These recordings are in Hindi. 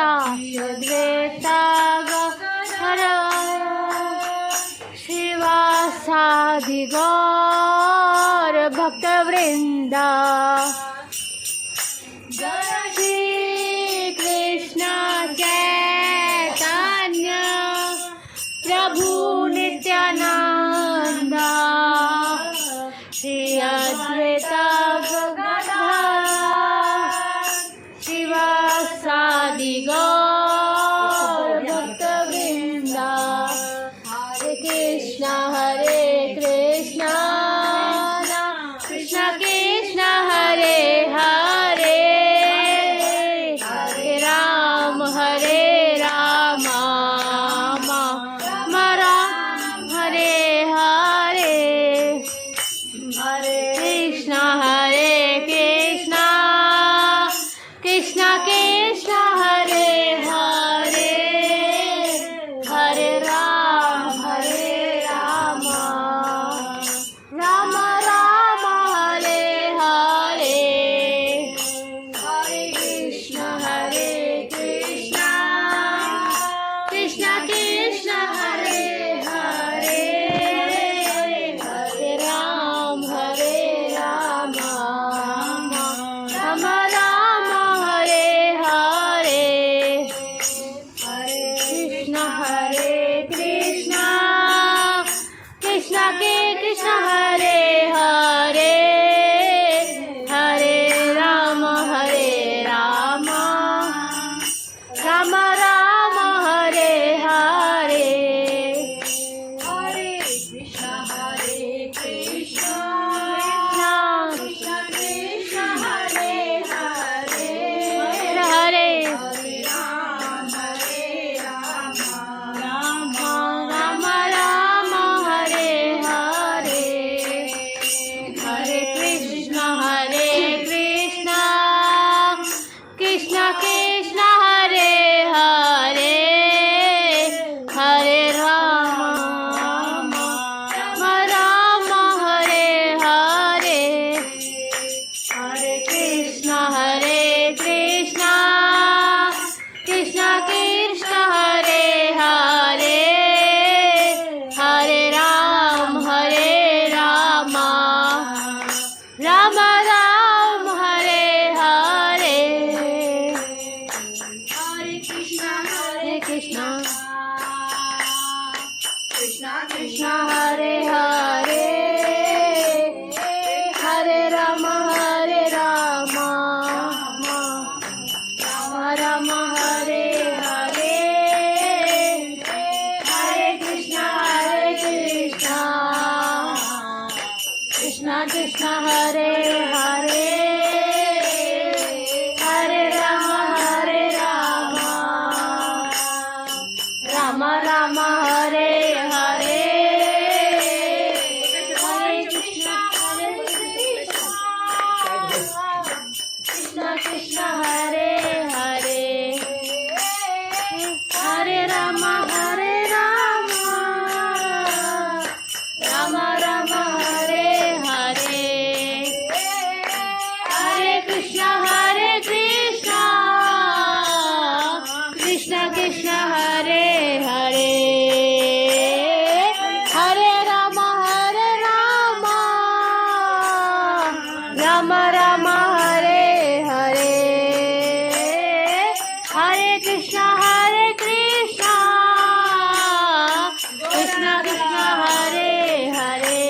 दास्यद्वेता हर शिवासादि गौर भक्तवृंदा श्री कृष्ण चैतन्य प्रभु नित्यानंदा श्री अद्वैता शिवासादि गौर भक्तवृंदा हरे कृष्ण कृष्ण कृष्ण हरे हरे हरे राम राम राम हरे हरे हरे कृष्ण कृष्ण कृष्ण कृष्ण हरे हरे हरे राम राम राम हरे हरे हरे कृष्ण कृष्ण कृष्ण कृष्ण हरे हरे हरे राम राम राम हरे हरे हरे कृष्ण कृष्ण कृष्ण के कृष्ण हरे हरे हरे राम राम राम हरे हरे हरे कृष्ण कृष्ण कृष्ण कृष्ण हरे हरे हरे राम राम हरे हरे हरे कृष्ण कृष्ण कृष्ण हरे हरे हरे राम हरे हरे हरे कृष्ण कृष्ण कृष्ण कृष्ण हरे हरे हरे राम राम हरे हरे हरे कृष्ण कृष्ण कृष्ण हरे हरे हरे राम राम हरे हरे हरे कृष्ण कृष्ण कृष्ण हरे हरे हरे राम राम हरे हरे हरे कृष्ण कृष्ण हरे हरे हरे राम राम हरे हरे हरे कृष्ण कृष्ण कृष्ण हरे हरे हरे राम राम हरे हरे हरे कृष्ण कृष्ण कृष्ण हरे हरे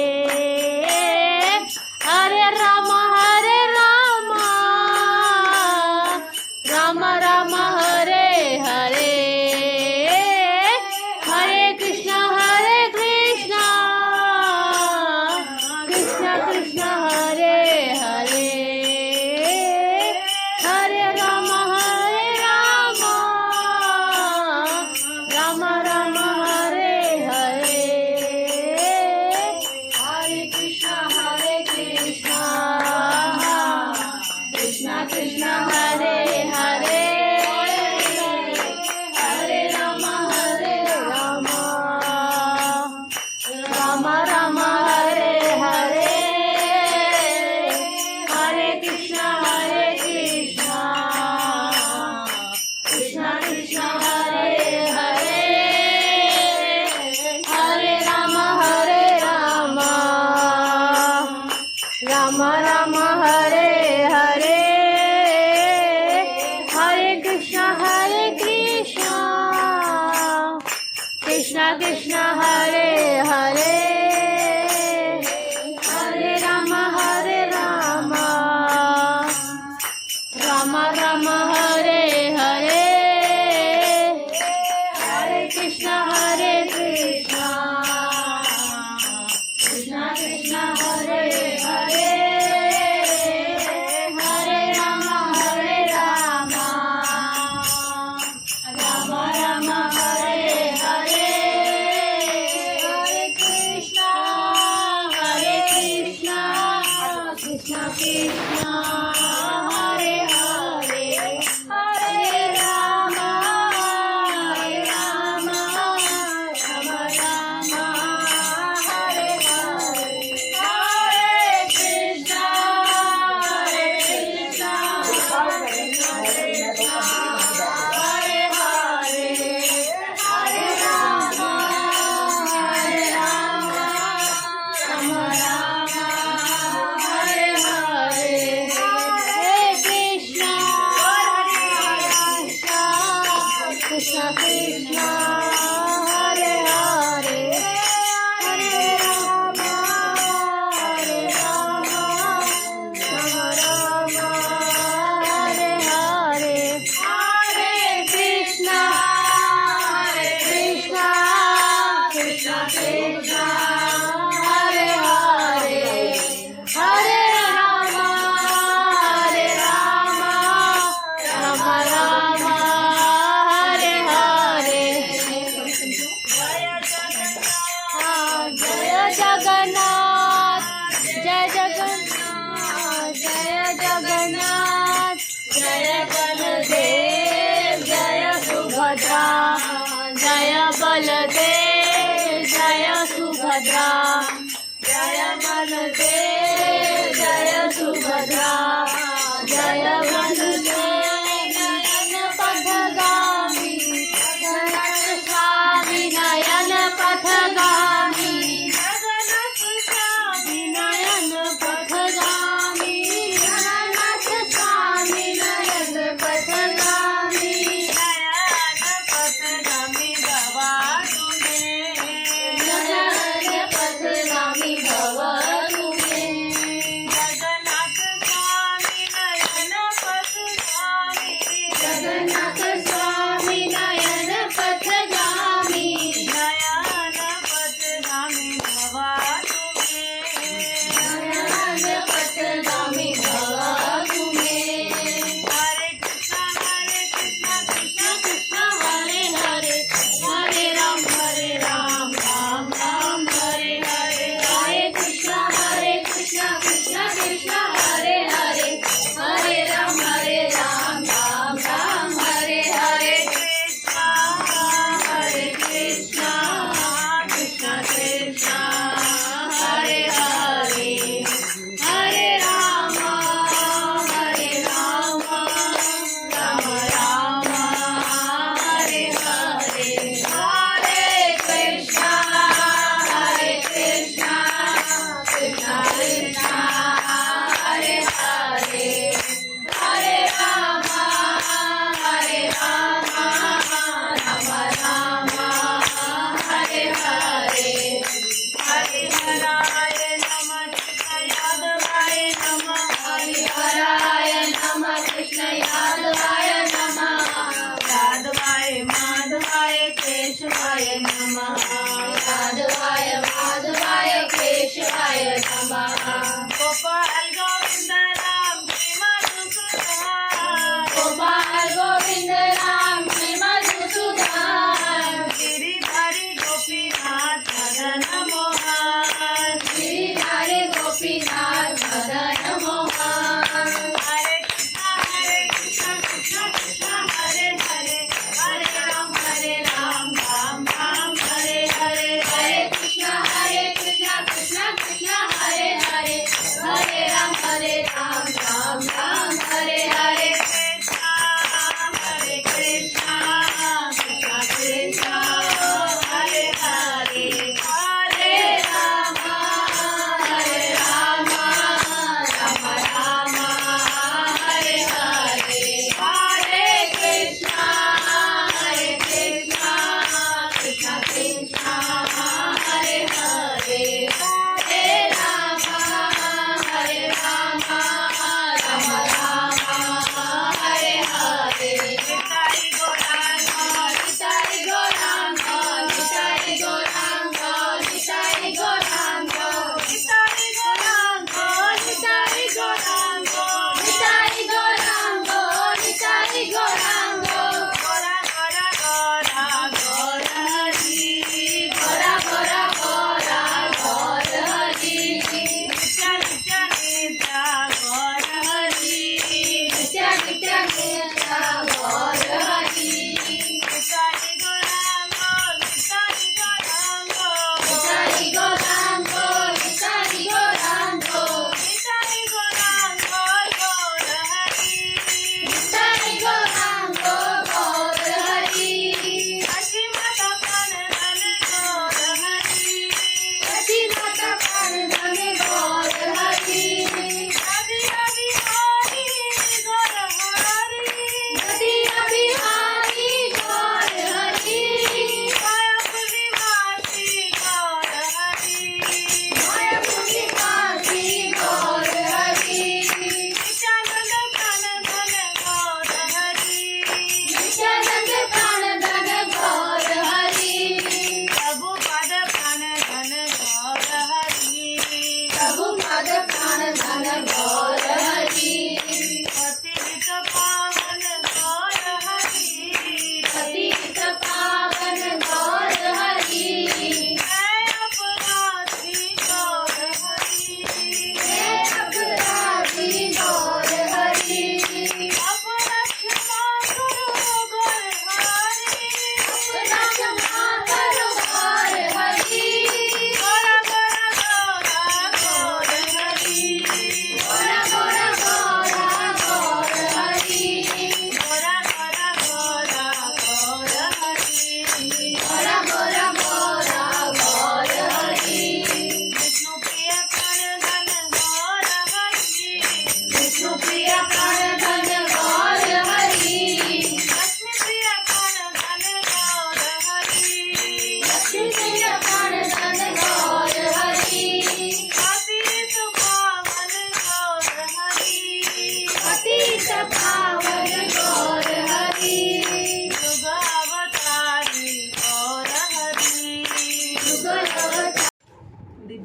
हरे राम राम हरे हरे हरे कृष्ण कृष्ण कृष्ण हरे हरे हरे राम कृष्ण हरे हरे हरे राम राम राम हरे हरे हरे कृष्ण कृष्ण कृष्ण हरे हरे हरे राम राम राम हरे हरे हरे कृष्ण कृष्ण कृष्ण हरे हरे हरे राम राम राम हरे हरे हरे कृष्ण हरे हरे हरे राम राम हरे हरे हरे कृष्ण कृष्ण कृष्ण हरे हरे हरे राम राम हरे हरे हरे कृष्ण कृष्ण कृष्ण हरे हरे हरे राम राम हरे हरे जय जगन्नाथ जय जगन्नाथ जय जगन्नाथ जय बलदेव जय सुभद्रा जय बलदेव जय सुभद्रा जय बलदेव जय सुभद्रा जय बलदेव नयन पथगामी जगन्नाथ स्वामी नयन पथगामी जगन्नाथ स्वामी नयन पथगामी जगन्नाथ स्वामी नयन पथगामी भवा तुम्हें नयन पथगामी भवा तुम्हें जगन्नाथ स्वामी नयन पथगामी जगन्नाथ स्वामी नयन पथगामी भवा तुम्हें नयन पथगामी भवा तुम्हें हरे कृष्ण कृष्ण कृष्ण हरे हरे हरे राम राम राम हरे हरे हरे कृष्ण कृष्ण कृष्ण हरे हरे हरे राम राम राम हरे हरे हरे कृष्ण कृष्ण कृष्ण हरे हरे हरे राम राम राम हरे हरे हरे कृष्ण कृष्ण कृष्ण हरे हरे हरे राम राम हरे हरे हरिहराय नमः कृष्ण यादवाय नमः यादवाय माधवाय केशवाय नमः यादवाय माधवाय केशवाय नमः गोपाल गोविंद राम श्री मधुसूदन गोपाल गोविंद राम श्री मधुसूदन गिरिधारी गोपीनाथ मदन मोहन गिरिधारी गोपीनाथ मदन मोहन हरे कृष्ण कृष्ण कृष्ण हरे हरे हरे राम राम राम हरे हरे हरे कृष्ण कृष्ण कृष्ण हरे हरे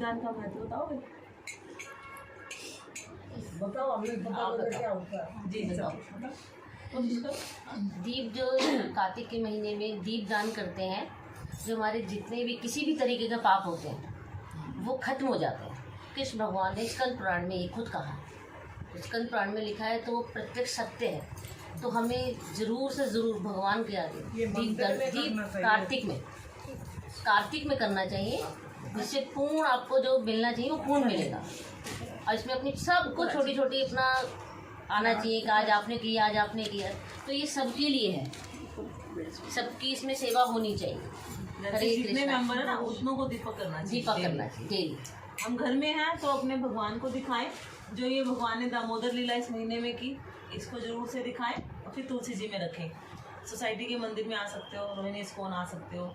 दीपदान का महत्व बताओगे? बताओ, हमें पता होगा क्या होता है। जी बताओ, कोशिश करो। दीप जो कार्तिक के महीने में दीप दान करते हैं, जो हमारे जितने भी किसी भी तरीके का पाप होते हैं वो खत्म हो जाते हैं। कृष्ण भगवान ने स्कंद पुराण में ये खुद कहा, स्कंद पुराण में लिखा है, तो वो प्रत्यक्ष सत्य है। तो हमें ज़रूर से ज़रूर भगवान के आगे दीप कार्तिक में करना चाहिए, जिससे पूर्ण आपको जो मिलना चाहिए वो पूर्ण मिलेगा। और इसमें अपनी सबको छोटी छोटी अपना आना चाहिए कि आज आपने किया, आज आपने किया, तो ये सबके लिए है, सबकी इसमें सेवा होनी चाहिए। जैसे जितने मेंबर है ना उतनों को दीपक करना चाहिए, दीपक करना चाहिए डेली। हम घर में हैं तो अपने भगवान को दिखाएं, जो ये भगवान ने दामोदर लीला इस महीने में की, इसको जरूर से दिखाएं और फिर तुलसी जी में रखें। सोसाइटी के मंदिर में आ सकते हो, रोहिणी इस्कॉन आ सकते हो,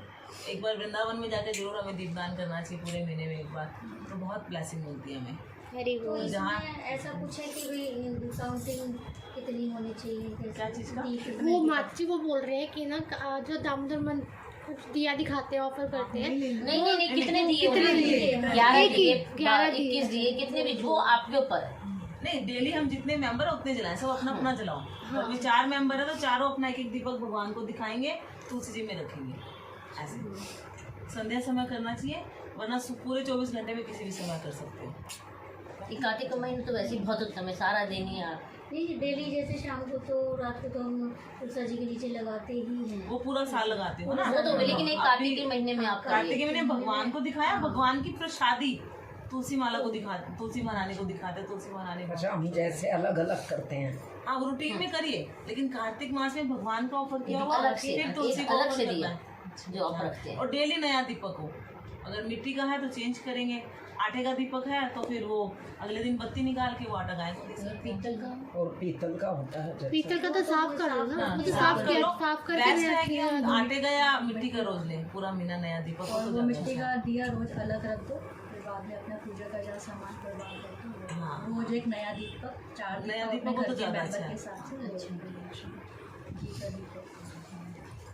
एक बार वृंदावन में जाकर जरूर हमें दीपदान करना चाहिए पूरे महीने में एक बार, तो बहुत ब्लेसिंग मिलती है हमें। तो इसमें ऐसा कुछ है कि भाई काउंटिंग कितनी होनी चाहिए? क्या चीज़ का? वो माता जी वो बोल रहे हैं कि ना जो दामोदर मन दिया दिखाते हैं, ऑफर करते हैं। नहीं, कितने दिए? 11 दिए, 21 दिए, कितने भी, वो आपके ऊपर है। नहीं, डेली हम जितने मेंबर है उतने जलाएं, सब अपना अपना जलाओ। तो हमें 4 मेंबर है तो चारों अपना एक एक दीपक भगवान को दिखाएंगे, तुलसी जी में रखेंगे। ऐसे संध्या समय करना चाहिए, वरना पूरे 24 घंटे में किसी भी समय कर सकते हो। कार्तिक का महीना तो वैसे ही बहुत उत्तम है, सारा दिन ही आप नहीं, डेली जैसे शाम को तो रात को तो हम तुलसी जी के नीचे लगाते ही हैं। वो पूरा साल लगाते हो ना, वो तो, लेकिन एक कार्तिक के महीने में आप कार्तिक के महीने भगवान को दिखाया, भगवान की प्रसादी तुलसी माला को दिखाते, तुलसी महारानी को दिखाते, तुलसी महारानी को। अच्छा, हम जैसे अलग अलग करते हैं। हाँ, रूटीन में करिए, लेकिन कार्तिक मास में भगवान का ऑफर किया हुआ, अलग से, फिर तुलसी को अलग ऑफर से करना दिया है। जो आप रखते हैं। और डेली नया दीपक हो, अगर मिट्टी का है तो चेंज करेंगे, आटे का दीपक है तो फिर वो अगले दिन बत्ती निकाल के वो आटा गाय को दे सकते हैं। पीतल का और पीतल का होता है जैसे। पीतल का तो साफ कर लो ना, हाँ, वो तो साफ साफ करो। करके बेस्ट है कि रखिए। हम आटे का या मिट्टी का रोज लें, पूरा महीना नया दीपक हो तो वो ज्यादा मिट्टी अच्छा का दिया रोज अलग रख दो, फिर बाद में अपना पूजा का जो सामान बर्बाद करके हाँ। रोज एक नया दीपक, 4 नया दीपक दीपक अपने हो तो घर के ज्यादा मेंबर अच्छा है। के साथ से घी का दीपक।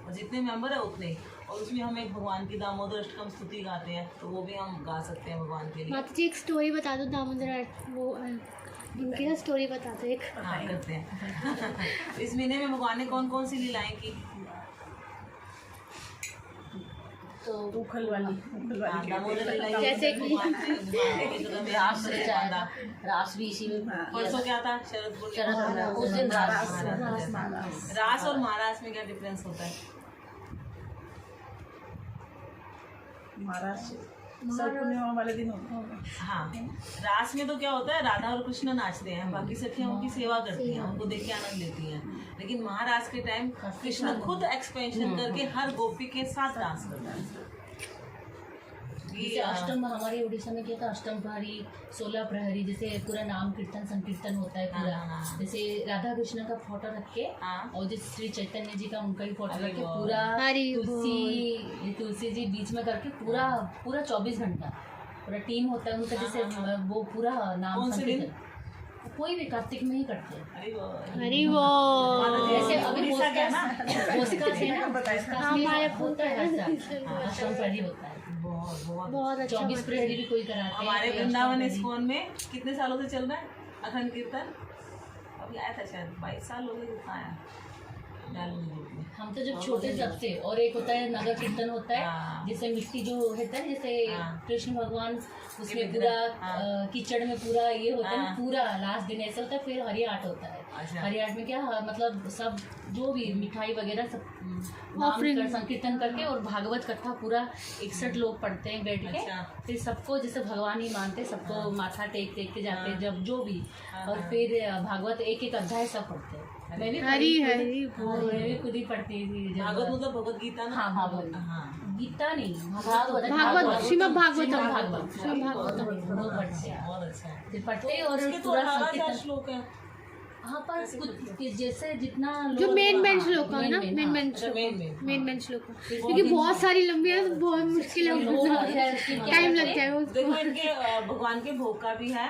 और जितने मेंबर है उतने ही। और उसमें हम एक भगवान की दामोदर अष्टकम स्तुति गाते हैं, तो वो भी हम गा सकते हैं भगवान के लिए। माता जी एक स्टोरी बता दो दामोदर, वो इनकी ना स्टोरी बता दो एक। हाँ, करते हैं। इस महीने में भगवान ने कौन कौन सी लीलाएं की? तो दामोदर लीला जैसे कि रास भी इसी में किया परसों था। क्या था? शरद शरद पूर्णिमा। पूर्णिमा, उस दिन रास रास और महारास में क्या डिफरेंस होता है? पूर्णिमा वाले दिन हाँ, रास में तो क्या होता है, राधा और कृष्ण नाचते हैं, बाकी सखियां उनकी सेवा करती हैं, उनको देख के आनंद लेती हैं। लेकिन महारास के टाइम कृष्ण खुद एक्सपेंशन करके हर गोपी के साथ डांस करता है। जैसे अष्टम हमारे उड़ीसा में क्या था, अष्टम प्रहरी, 16 प्रहरी, जैसे पूरा नाम कीर्तन संकीर्तन होता है पूरा। हाँ। जैसे राधा कृष्ण का फोटो रख के हाँ। और जैसे श्री चैतन्य जी का उनका भी फोटो अरे रख के वाह। पूरा हरि तुलसी जी बीच में करके पूरा 24 घंटा पूरा टीम होता है उनका। जैसे वो पूरा नाम कौन से दिन? संकीर्तन कोई भी कार्तिक में ही करते हैं। अरे वाह। अरे वो जैसे अभी उड़ीसा क्या ना? पोस्टकास्ट है ना, हमारे होता है हर साल अष्टम प्रहरी होता है। बहुत बहुत बहुत अच्छा 24 प्रहरी भी कोई कराते हैं। हमारे कोई वृंदावन अष्टम इस्कॉन में कितने सालों से चल रहा है अखंड कीर्तन? अभी आया था शायद 22 साल हो गए, कितना आया डालू ग्रुप में। हम तो जब छोटे जब से, और एक होता है नगर कीर्तन होता हाँ। है, जैसे मिट्टी जो होता है, जैसे हाँ। कृष्ण भगवान उसमें ये पूरा हाँ। कीचड़ में पूरा ये होता है ना, हाँ। पूरा लास्ट दिन ऐसा होता है। फिर हरियाट होता है। अच्छा। हरियाट में क्या मतलब सब जो भी मिठाई वगैरह सब नाम Offering। कर संकीर्तन करके, और भागवत कथा पूरा 61 लोग पढ़ते हैं बैठ के। अच्छा। फिर सबको जैसे भगवान ही मानते, सबको माथा टेक के जाते हैं, जब जो भी। हाँ, और हाँ। फिर भागवत एक एक अध्याय सब पढ़ते हैं। मैं भी हरी हरी हाँ, मैं भी खुद ही पढ़ती थी जब- भागवत मतलब भगवत गीता ना? हाँ, भागवत। हाँ। गीता नहीं, भागवत, श्रीमद भागवतम। भागवत श्रीमद भागवतम। वो पढ़ते हैं। बहुत अच्छा है। फिर पढ़ते हैं और उसके तो पूरा 18,000 संकीर्तन। श्लोक है। हाँ, पर कुछ जैसे जितना जो लोग- मेन हाँ, श्लोक है ना, main, हाँ। अच्छा, मेन श्लोक, क्योंकि बहुत सारी लंबी है तो बहुत मुश्किल है, टाइम लग जाएगा उसको। देखो इनके भगवान के भोग का भी है,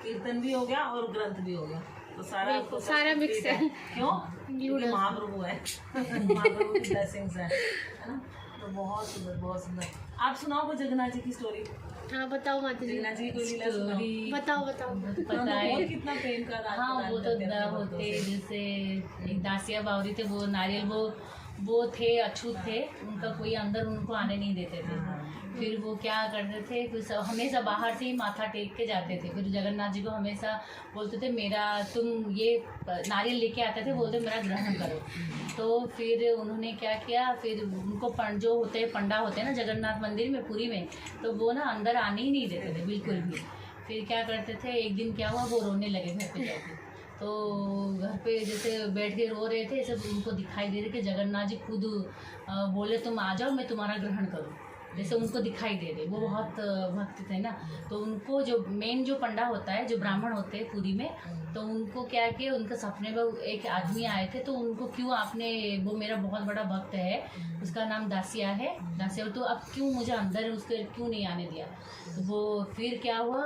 कीर्तन भी हो गया और ग्रंथ भी हो गया, तो सारा आपको सब सारा mix complete है। क्यों? Include क्योंकि है। महाप्रभु है। महाप्रभु की ब्लेसिंग्स है ना? तो बहुत सुंदर, बहुत सुंदर। आप सुनाओ कोई जगन्नाथ जी की स्टोरी। हाँ बताओ माता जी, जगन्नाथ जी की कोई लीला सुनाओ। बताओ बताओ। पता है। और कितना प्रेम का राज हाँ प्रदान वो तो करते हैं अपने भक्तों होते, से। जैसे एक दासिया बावरी थे, वो नारियल वो थे, अछूत थे, उनका कोई अंदर उनको आने नहीं देते थे। फिर वो क्या करते थे, फिर हमेशा बाहर से ही माथा टेक के जाते थे। फिर जगन्नाथ जी को हमेशा बोलते थे मेरा, तुम ये नारियल लेके आते थे, बोलते मेरा ग्रहण करो। तो फिर उन्होंने क्या किया, फिर उनको जो होते हैं पंडा होते हैं ना जगन्नाथ मंदिर में पुरी में, तो वो ना अंदर आने ही नहीं देते थे बिल्कुल भी। फिर क्या करते थे, एक दिन क्या हुआ, वो रोने लगे घर पे जाके। तो घर पे जैसे बैठ के रो रहे थे, सब उनको दिखाई दे रहे कि जगन्नाथ जी खुद बोले तुम आ जाओ, मैं तुम्हारा ग्रहण करूँ, जैसे उनको दिखाई दे रहे। वो बहुत भक्त थे ना, तो उनको जो मेन जो पंडा होता है, जो ब्राह्मण होते हैं पूरी में, तो उनको क्या किया, उनके सपने में एक आदमी आए थे, तो उनको क्यों आपने, वो मेरा बहुत बड़ा भक्त है, उसका नाम दासिया है, दासिया, तो अब क्यों मुझे अंदर उसके क्यों नहीं आने दिया। तो वो फिर क्या हुआ,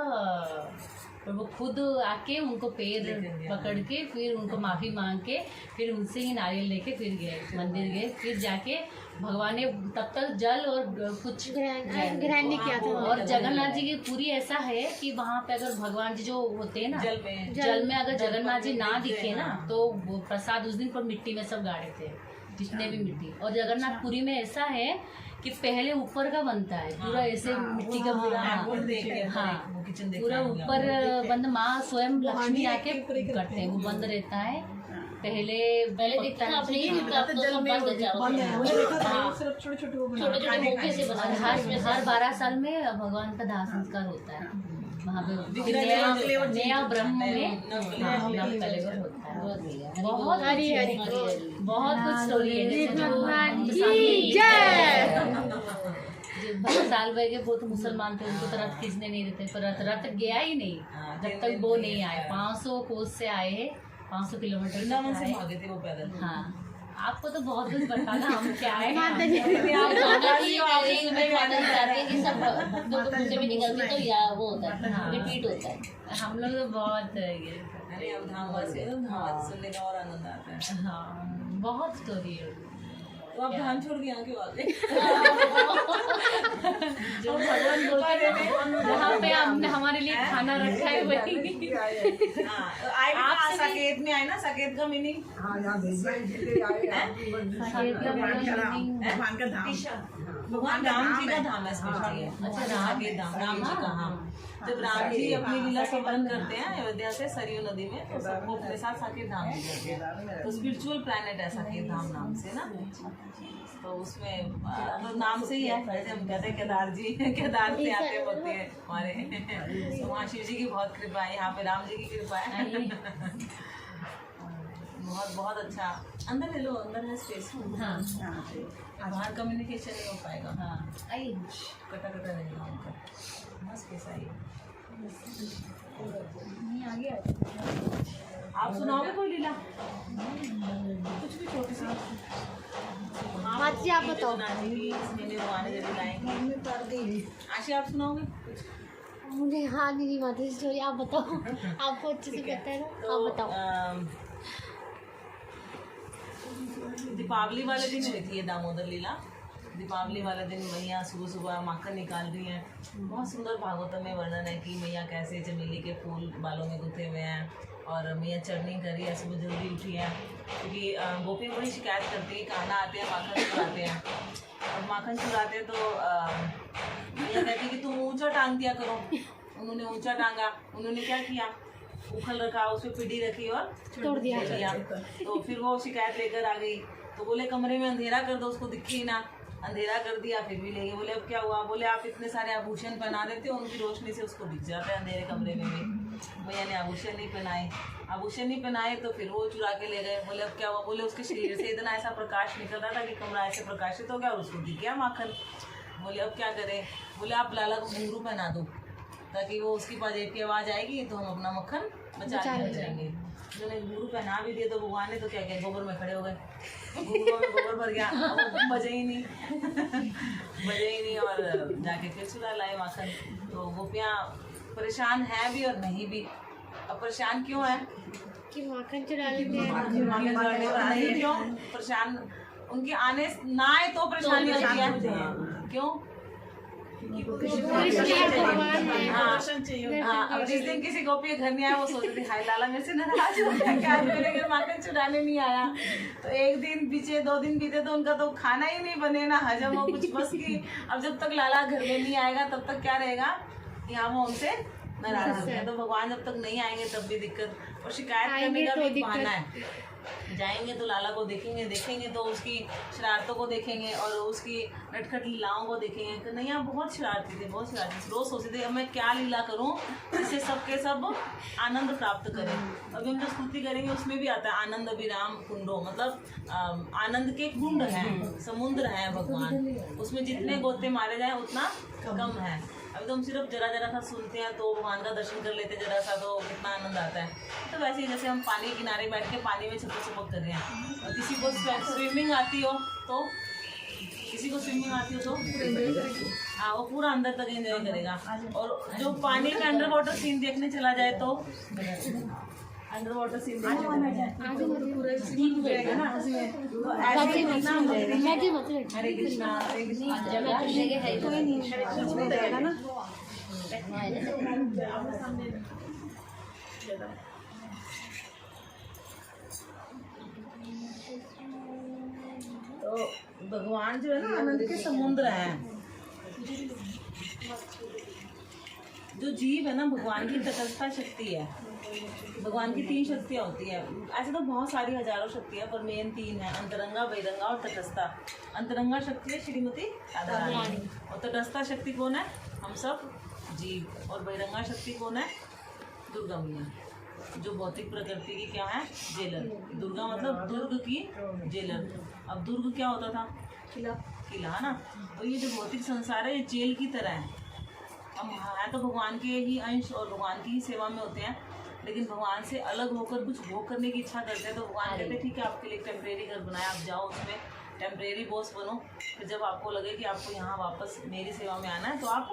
और वो खुद आके उनको पैर पकड़ के, फिर उनको माफ़ी मांग के, फिर उनसे ही नारियल लेके फिर गए मंदिर गए। फिर जाके भगवान ने तब तक जल और कुछ ग्रहण नहीं किया था। और जगन्नाथ जी की पूरी ऐसा है कि वहाँ पे अगर भगवान जी जो होते हैं ना जल में अगर जगन्नाथ जी ना दिखे ना, तो वो प्रसाद उस दिन पर मिट्टी में सब गाड़े थे, जितने भी मिट्टी। और जगन्नाथ पुरी में ऐसा है कि पहले ऊपर का बनता है पूरा, ऐसे मिट्टी का पूरा, हाँ पूरा ऊपर बंद, माँ स्वयं लक्ष्मी आके करते हैं, वो बंद रहता है। पहले देखा आपने ये छोटे मौके से हर 12 साल में भगवान का दाह संस्कार होता है वहाँ पे, नया ब्रह्म में नवकलेवर होता है। बहुत बहुत कुछ स्टोरी है। साल भर के वो तो मुसलमान थे, उनको तो रथ खींचने नहीं देते, पर रथ गया ही नहीं जब तक वो नहीं आए। 500 कोस से आए हैं, 500 किलोमीटर से भागे थे वो पैदल। हाँ, आपको तो बहुत कुछ बताना, हम क्या है माता जी सब भक्तों को मुझसे भी निकलते तो या वो होता है, रिपीट होता है। हम लोग तो बहुत ये, अरे अब धामवासी सुनने का और आनंद आता है। हाँ बहुत स्टोरी है। तो आप धाम छोड़ के यहाँ क्यों आ गए? जो भगवान बोलते हैं जहाँ पे हमने हमारे लिए खाना रखा है वही। आप साकेत में आए ना, साकेत का मीनिंग भगवान राम जी का धाम है स्पेशली। अच्छा, साकेत धाम राम जी का। हाँ, जब राम जी अपनी लीला संपन्न करते हैं अयोध्या से सरयू नदी में, तो सबको अपने साथ साकेत धाम ले जाते हैं। तो स्पिरिचुअल प्लैनेट है साकेत धाम नाम से ना, तो उसमें तो नाम से ही है। जैसे हम कहते हैं केदार जी, केदार से आते होते हैं हमारे, तो वहाँ शिव जी की बहुत कृपा है, यहाँ पे राम जी की कृपा है। बहुत बहुत अच्छा। अंदर ले लो, अंदर है स्पेस। हाँ बाहर कम्युनिकेशन नहीं हो पाएगा। हाँ कटा कटा रहेगा उनका, मस्त स्पेस आई। आप सुनाओगे कोई लीला, कुछ भी छोटी सी? माता जी आप बताओ। आशी आप सुनाओगे? मुझे हाँ नहीं माता जी स्टोरी आप बताओ, आपको अच्छे से पता है ना, आप बताओ। दीपावली वाले दिन हुई थी ये दामोदर लीला। दीपावली वाले दिन मैया सुबह सुबह माखन निकाल रही हैं। बहुत सुंदर भागवतम में वर्णन है कि मैया कैसे चमेली के फूल बालों में गुथे हुए हैं, और मैया चटनी करी है, सुबह जल्दी उठी है, क्योंकि गोपी बड़ी शिकायत करती है, कान्हा आते हैं माखन चुराते हैं, और माखन चुराते हैं तो मैया कहती है कि तुम ऊँचा टांग दिया करो। उन्होंने ऊँचा टांगा, उन्होंने क्या किया, उखल रखा, उस पर पीढ़ी रखी और तोड़ दिया। तो फिर वो शिकायत लेकर आ गई, तो बोले कमरे में अंधेरा कर दो, उसको दिखे ही ना। अंधेरा कर दिया, फिर भी ले गए। बोले अब क्या हुआ? बोले आप इतने सारे आभूषण पहना देते हो, उनकी रोशनी से उसको दिख जाता है अंधेरे कमरे में भी। भैया ने आभूषण नहीं पहनाए, आभूषण नहीं पहनाए तो फिर वो चुरा के ले गए। बोले अब क्या हुआ? बोले उसके शरीर से इतना ऐसा प्रकाश निकल रहा था कि कमरा ऐसे प्रकाशित हो गया और उसको दिख गया माखन। बोले अब क्या करें? बोले आप लाला को घुंघरू पहना दो, ताकि वो उसकी पाजेब की आवाज़ आएगी तो हम अपना मक्खन बचा के जाएंगे। उन्होंने घुंघरू पहना भी दिया, तो भगवान ने तो क्या किया, गोबर में खड़े हो गए। घुंघरू में गोबर भर गया, बजे ही नहीं बजे ही नहीं, और जाके फिर चुरा लाए माखन। तो गोपियाँ परेशान हैं भी और नहीं भी। अब परेशान क्यों है कि माखन चुरा लेते हैं। माखन चुराने पर नहीं, क्यों परेशान? उनके आने ना आए तो परेशानी होती है। क्यों? भगवान है। हाँ, अब जिस दिन किसी गोपी के घर नहीं आया वो सोचते थे हाय लाला मेरे से नाराज हो गया, क्या मेरे घर माखन चुराने नहीं आया। तो एक दिन बीते 2 दिन बीते तो उनका तो खाना ही नहीं बने ना हजम हो कुछ, बस की अब जब तक लाला घर में नहीं आएगा तब तक क्या रहेगा, यहाँ वो हमसे नाराज हो गया। तो भगवान जब तक नहीं आएंगे तब भी दिक्कत, और शिकायत करने का भी एक बहाना है। जाएंगे तो लाला को देखेंगे तो उसकी शरारतों को देखेंगे और उसकी नटखट लीलाओं को देखेंगे। तो नहीं, आप बहुत शरारती थे, बहुत शरारती, रोज सोचते थे अब मैं क्या लीला करूं जिससे सबके सब आनंद प्राप्त करें। अभी हम जो स्तुति करेंगे उसमें भी आता है आनंद अभिराम कुंडो, मतलब आनंद के कुंड हैं, समुद्र है भगवान, उसमें जितने गोते मारे जाए उतना कम है। अभी तो हम सिर्फ जरा जरा सा सुनते हैं तो भगवान का दर्शन कर लेते जरा सा, तो कितना आनंद आता है। तो वैसे ही जैसे हम पानी के किनारे बैठ के पानी में छपक कर रहे हैं, और किसी को स्विमिंग आती हो तो हाँ वो पूरा अंदर तक एंजॉय करेगा। और जो पानी का अंडर वाटर सीन देखने चला जाए तो अंडर वाटर सीन देखने जाएगा ना, तो ऐसे ही हरे कृष्णा हरे कृष्णा तो भगवान जो है ना आनंद के समुद्र हैं। जो जीव है ना भगवान की तटस्थता शक्ति है। भगवान की 3 शक्तियाँ होती है, ऐसे तो बहुत सारी हजारों शक्तियाँ पर मेन 3 है, अंतरंगा बहिरंगा और तटस्थता। अंतरंगा शक्ति है श्रीमती राधा रानी, और तटस्थता शक्ति कौन है, हम सब जीव। और बहिरंगा शक्ति कौन है, दुर्गा मैया, जो भौतिक प्रकृति की क्या है, जेलर। दुर्गा मतलब दुर्ग की जेलर। अब दुर्ग क्या होता था, किला है ना। तो ये जो भौतिक संसार है ये जेल की तरह है। हम हैं तो भगवान के ही अंश और भगवान की ही सेवा में होते हैं, लेकिन भगवान से अलग होकर कुछ भोग करने की इच्छा करते हैं तो भगवान कहते हैं ठीक है आपके लिए टेम्परेरी घर बनाया, आप जाओ उसमें टेम्परेरी बॉस बनो, फिर जब आपको लगे कि आपको यहाँ वापस मेरी सेवा में आना है तो आप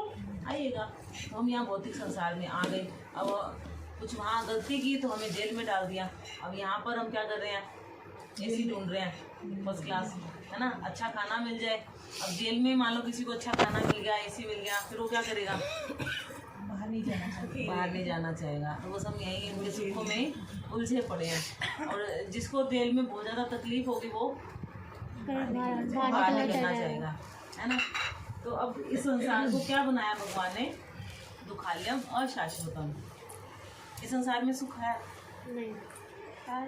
आइएगा। तो हम यहाँ भौतिक संसार में आ गए, अब कुछ वहाँ गलती की तो हमें जेल में डाल दिया। अब यहाँ पर हम क्या कर रहे हैं, एसी ढूंढ रहे हैं फर्स्ट क्लास, है ना, अच्छा खाना मिल जाए। अब जेल में मान लो किसी को अच्छा खाना मिल गया, एसी मिल गया, फिर वो क्या करेगा, बाहर नहीं जाना चाहेगा। तो बस हम यही इनके सुखों में ही उलझे पड़े हैं। और जिसको जेल में बहुत ज़्यादा तकलीफ होगी वो बाहर निकलना चाहेगा, है ना। तो अब इस संसार को क्या बनाया भगवान ने, दुखालयम और शाश्वतम। इस संसार में सुख है नहीं,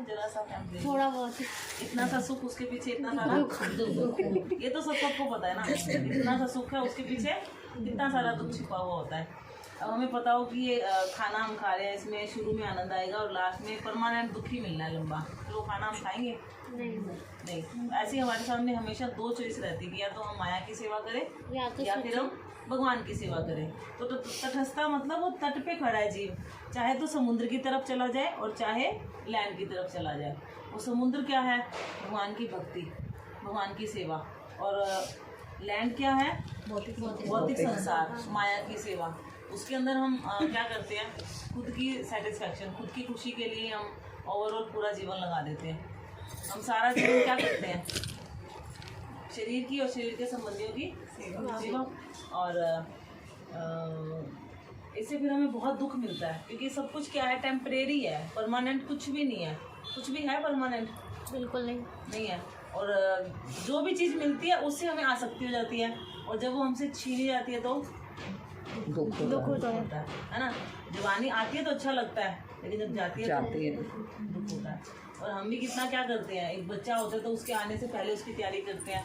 जरा सा थोड़ा बहुत, इतना सा सुख, उसके पीछे इतना सारा दुख। ये तो सबको पता है ना, इतना सा सुख है उसके पीछे इतना सारा दुख छिपा हुआ होता है। अब हमें पता हो कि ये खाना हम खा रहे हैं, इसमें शुरू में आनंद आएगा और लास्ट में परमानेंट दुख ही मिलना है लंबा, तो वो खाना हम खाएंगे नहीं। ऐसे हमारे सामने हमेशा 2 चॉइस रहती है, या तो हम माया की सेवा करें या फिर हम भगवान की सेवा करें। तो तटस्थता मतलब वो तट पे खड़ा है जीव, चाहे तो समुद्र की तरफ चला जाए और चाहे लैंड की तरफ चला जाए। वो समुद्र क्या है, भगवान की भक्ति, भगवान की सेवा, और लैंड क्या है, भौतिक संसार, माया की सेवा। उसके अंदर हम क्या करते हैं, खुद की सेटिस्फैक्शन, खुद की खुशी के लिए हम ओवरऑल पूरा जीवन लगा देते हैं। हम सारा जीवन क्या करते हैं, शरीर की और शरीर के संबंधियों की सेवा, और इससे फिर हमें बहुत दुख मिलता है, क्योंकि सब कुछ क्या है, टेम्परेरी है, परमानेंट कुछ भी नहीं है। कुछ भी है परमानेंट, बिल्कुल नहीं है। और जो भी चीज़ मिलती है उससे हमें आसक्ति हो जाती है, और जब वो हमसे छीनी जाती है तो दुख होता है ना। जवानी आती है तो अच्छा लगता है, लेकिन जब जाती है तो दुख होता है। और हम भी कितना क्या करते हैं, एक बच्चा होता है तो उसके आने से पहले उसकी तैयारी करते हैं।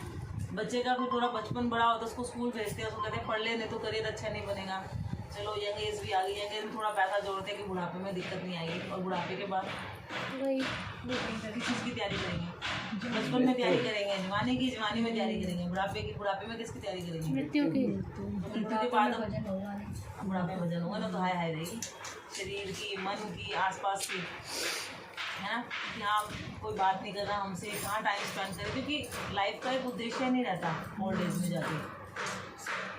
बच्चे का फिर थोड़ा बचपन बड़ा होता है, उसको स्कूल भेजते हैं, उसको कहते हैं पढ़ ले नहीं तो करियर अच्छा नहीं बनेगा। चलो यंग एज भी आ गई, यंग एज में थोड़ा पैसा जोड़ते हैं कि बुढ़ापे में दिक्कत नहीं आएगी, और बुढ़ापे के बाद किस चीज़ की तैयारी करेंगे, बचपन में तैयारी करेंगे, जवानी में तैयारी करेंगे, बुढ़ापे में किसकी तैयारी करेंगे, मृत्यु की। मृत्यु के बाद बुढ़ापे में वजन होगा ना, तो हाय हाय रहेगी शरीर की, मन की, आसपास की, है ना। यहाँ कोई बात नहीं कर रहा हमसे, कहाँ टाइम स्पेंड करें, क्योंकि लाइफ का एक उद्देश्य नहीं रहता ओल्ड एज में जाके।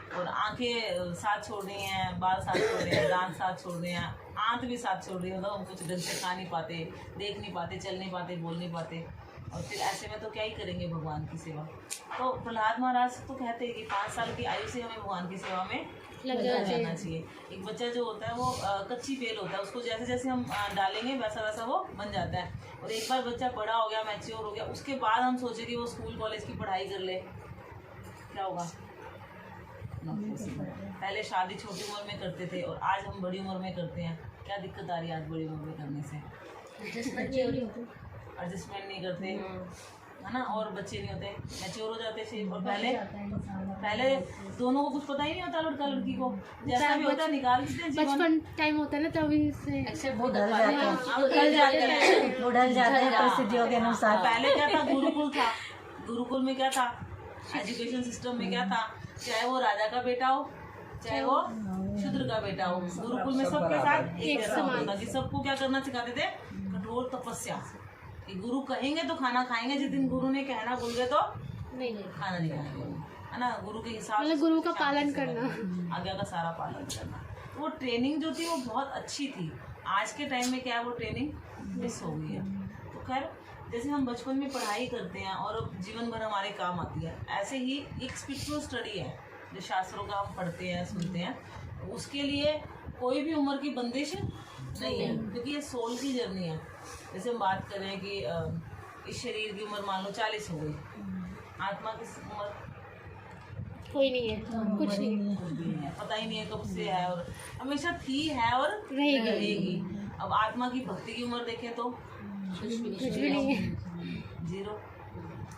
और आंखें साथ छोड़ रही हैं, बाल साथ छोड़ रहे हैं, दांत साथ छोड़ रहे हैं, आंत भी साथ छोड़ रही है, मतलब हम कुछ ढंग से खा नहीं पाते, देख नहीं पाते, चल नहीं पाते, बोल नहीं पाते। और फिर ऐसे में तो क्या ही करेंगे भगवान की सेवा। तो प्रहलाद महाराज तो कहते हैं कि 5 साल की आयु से हमें भगवान की सेवा में लग जाना चाहिए। एक बच्चा जो होता है वो कच्ची बेल होता है, उसको जैसे जैसे हम डालेंगे वैसा वैसा वो बन जाता है। और एक बार बच्चा बड़ा हो गया, मैच्योर हो गया, उसके बाद हम सोचे कि वो स्कूल कॉलेज की पढ़ाई कर ले, क्या होगा? पहले शादी छोटी उम्र में करते थे और आज हम बड़ी उम्र में करते हैं। क्या दिक्कत आ रही है आज बड़ी उम्र में करने से? एडजस्टमेंट नहीं करते है ना, और बच्चे नहीं होते, मैच्योर हो जाते थे। और पहले दोनों को कुछ पता ही नहीं होता, लड़का लड़की को जैसा भी होता है निकाल देते हैं। बचपन टाइम होता है ना तभी से एक्सेप्ट हो जाते हैं। ढल जाते हैं परिस्थितियों के अनुसार। पहले क्या था, गुरुकुल था, गुरुकुल में क्या था, एजुकेशन सिस्टम में क्या था, चाहे वो राजा का बेटा हो चाहे वो शूद्र का बेटा हो, गुरुकुल में सबके साथ एक जैसा होता कि सबको क्या करना सिखाते थे, कठोर तपस्या। कि गुरु कहेंगे तो खाना खाएंगे, जिस दिन गुरु ने कहना भूल गए तो नहीं खाना नहीं खाएंगे, है ना। गुरु के हिसाब मतलब से गुरु का पालन करना, आज्ञा का सारा पालन करना। वो ट्रेनिंग जो थी वो बहुत अच्छी थी। आज के टाइम में क्या है, वो ट्रेनिंग मिस हो गई है। तो खैर, जैसे हम बचपन में पढ़ाई करते हैं और जीवन भर हमारे काम आती है, ऐसे ही एक स्पिरिचुअल स्टडी है जो शास्त्रों का हम पढ़ते हैं सुनते हैं, उसके लिए कोई भी उम्र की बंदिश नहीं है, क्योंकि ये सोल की जर्नी है। जैसे हम बात कर रहे हैं कि इस शरीर की उम्र मान लो 40 हो गई, आत्मा की उम्र कोई नहीं है, कुछ नहीं है, कुछ भी नहीं है, पता ही नहीं है कब से है, और हमेशा थी है और रहेगी। अब आत्मा की भक्ति की उम्र देखें तो कुछ भी नहीं है, 0,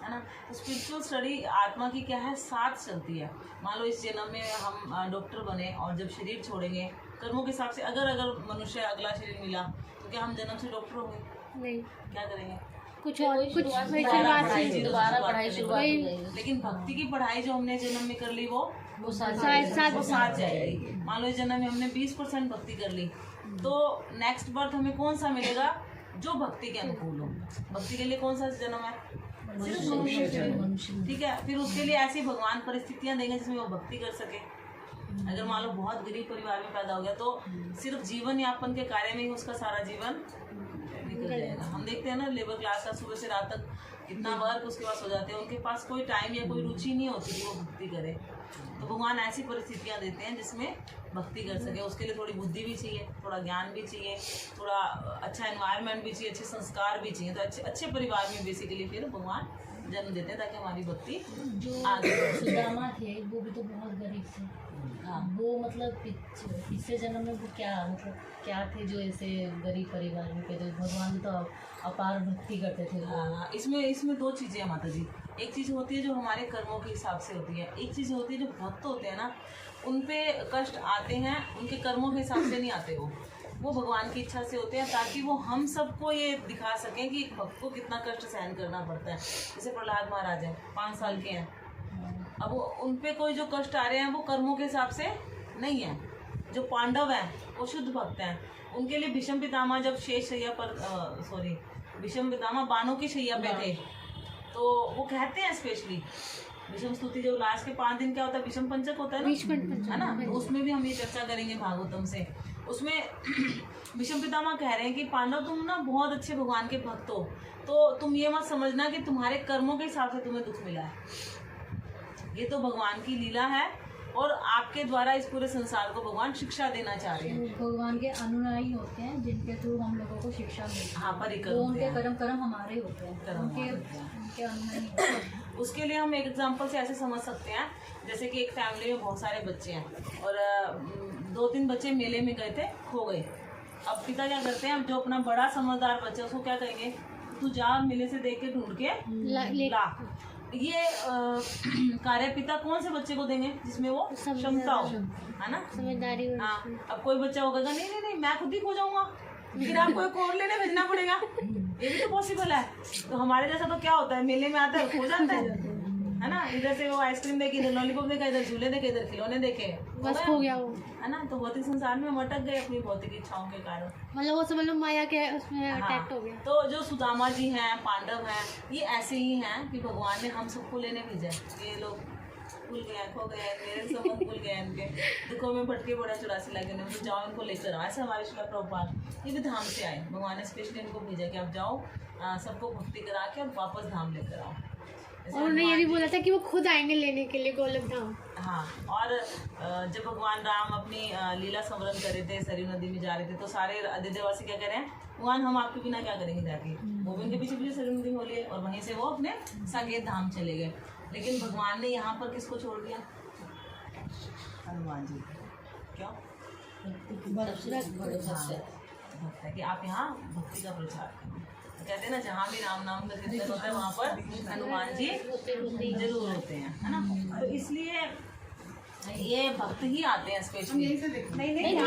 है ना। तो स्पिरिचुअल स्टडी आत्मा की क्या है, साथ चलती है। मान लो इस जन्म में हम डॉक्टर बने और जब शरीर छोड़ेंगे कर्मों के हिसाब से, अगर मनुष्य अगला शरीर मिला तो क्या हम जन्म से डॉक्टर होंगे? नहीं, क्या करेंगे? कुछ और कुछ दोबारा पढ़ाई शुरुआत हो जाएगी। लेकिन भक्ति की पढ़ाई जो हमने जन्म में कर ली वो साथ जाएगी। मान लो इस जन्म में हमने 20% भक्ति कर ली, तो नेक्स्ट बर्थ हमें कौन सा मिलेगा, जो भक्ति के अनुकूल हो। भक्ति के लिए कौन सा जन्म है, सिर्फ मनुष्य। ठीक है, फिर उसके लिए ऐसी भगवान परिस्थितियां देंगे जिसमें वो भक्ति कर सके। अगर मान लो बहुत गरीब परिवार में पैदा हो गया तो सिर्फ जीवन यापन के कार्य में ही उसका सारा जीवन निकल जाएगा। हम देखते हैं ना, लेबर क्लास का सुबह से रात तक कितना वर्क उसके पास हो जाते हैं, उनके पास कोई टाइम या कोई रुचि नहीं होती कि वो भक्ति करे। तो भगवान ऐसी परिस्थितियां देते हैं जिसमें भक्ति कर सके। उसके लिए थोड़ी बुद्धि भी चाहिए, थोड़ा ज्ञान भी चाहिए, थोड़ा अच्छा एनवायरनमेंट भी चाहिए, अच्छे संस्कार भी चाहिए। तो अच्छे परिवार में बेसिकली फिर भगवान जन्म देते हैं ताकि हमारी भक्ति जो आगे सुदामा थे वो भी तो बहुत गरीब थे। वो मतलब पिछले जन्म में वो क्या थे जो ऐसे गरीब परिवार में पैदा, भगवान तो अपार भक्ति करते थे। इसमें 2 चीज़ें हैं माता जी। एक चीज़ होती है जो हमारे कर्मों के हिसाब से होती है, एक चीज़ होती है जो भक्त होते हैं ना, उन पे कष्ट आते हैं, उनके कर्मों के हिसाब से नहीं आते, वो भगवान की इच्छा से होते हैं, ताकि वो हम सबको ये दिखा सकें कि भक्त को कितना कष्ट सहन करना पड़ता है। जैसे प्रहलाद महाराज हैं, 5 साल के हैं, अब उन पे कोई जो कष्ट आ रहे हैं वो कर्मों के हिसाब से नहीं है। जो पांडव हैं वो शुद्ध भक्त हैं, उनके लिए भीष्म पितामह जब शेष शैया पर भीष्म पितामह बाणों की शैया पे थे, तो वो कहते हैं स्पेशली भीष्म स्तुति जो लास्ट के 5 दिन क्या होता है, भीष्म पंचक होता है ना, तो उसमें भी हम ये चर्चा करेंगे भागवतम से। उसमें भीष्म पितामह कह रहे हैं कि पांडव तुम ना बहुत अच्छे भगवान के भक्त हो, तो तुम ये मत समझना कि तुम्हारे कर्मों के हिसाब से तुम्हें दुख मिला है, ये तो भगवान की लीला है और आपके द्वारा इस पूरे संसार को भगवान शिक्षा देना चाह रहे हैं। भगवान के अनुयायी होते हैं जिनके थ्रू हम लोगों को शिक्षा मिलती है। हाँ, परिकर तो उनके कर्म हमारे होते हैं, उनके अनुयायी होते हैं। उसके लिए हम एक एग्जांपल से ऐसे समझ सकते हैं, जैसे कि एक फैमिली में बहुत सारे बच्चे हैं और 2-3 बच्चे मेले में गए थे, खो गए। अब पिता क्या करते हैं, अब जो अपना बड़ा समझदार बच्चा उसको क्या करेंगे, तू जा मेले से देख के ढूंढ के ला। ये कार्य पिता कौन से बच्चे को देंगे जिसमें वो क्षमता हो, है ना, समझदारी। हाँ, अब कोई बच्चा होगा नहीं मैं खुद ही खो जाऊंगा, फिर आपको एक और लेने भेजना पड़ेगा, ये भी तो पॉसिबल है। तो हमारे जैसा तो क्या होता है, मेले में आता है खो जाता है ना, इधर से वो आइसक्रीम देखे, इधर लॉलीपॉप देखा, इधर झूले देखे, इधर खिलौने देखे, बस खो गया वो, है ना। तो भौतिक संसार में हम अटक गए अपनी भौतिक इच्छाओं के कारण, मतलब वो समझ लो माया के उसमें अटैक हो गया। तो जो सुदामा जी हैं, पांडव हैं, ये ऐसे ही हैं कि भगवान ने हम सबको लेने भेजा। ये लोग भूल गए, खो गए, मेरे संबंध भूल गए, इनके दुखों में भटके पड़े 84 लाख ने, तो जाओ इनको लेकर आओ। ऐसे हमारे श्रील प्रभुपाद ये भी धाम से आए, भगवान ने स्पेशली इनको भेजा कि आप जाओ सबको भक्ति करा के और वापस धाम लेकर आओ। जैसे और उन्होंने ये भी हनुमान जी- बोला था कि वो खुद आएंगे लेने के लिए गोलोक धाम। हाँ, और जब भगवान राम अपनी लीला संवरण कर रहे थे, सरयू नदी में जा रहे थे, तो सारे अयोध्यावासी क्या कह रहे हैं, भगवान हम आपके बिना क्या करेंगे जाके। वो भी उनके पीछे पीछे सरयू नदी में हो लिए और वहीं से वो अपने साकेत धाम चले गए। लेकिन भगवान ने यहाँ पर किसको छोड़ दिया? हनुमान जी। क्यों? भक्त है कि आप यहाँ भक्ति का प्रचार करें। तो कहते हैं ना, जहाँ भी राम नाम का कीर्तन होता है वहाँ पर हनुमान जी जरूर होते हैं, है ना। तो इसलिए ये भक्त ही आते हैं स्पेशली। नहीं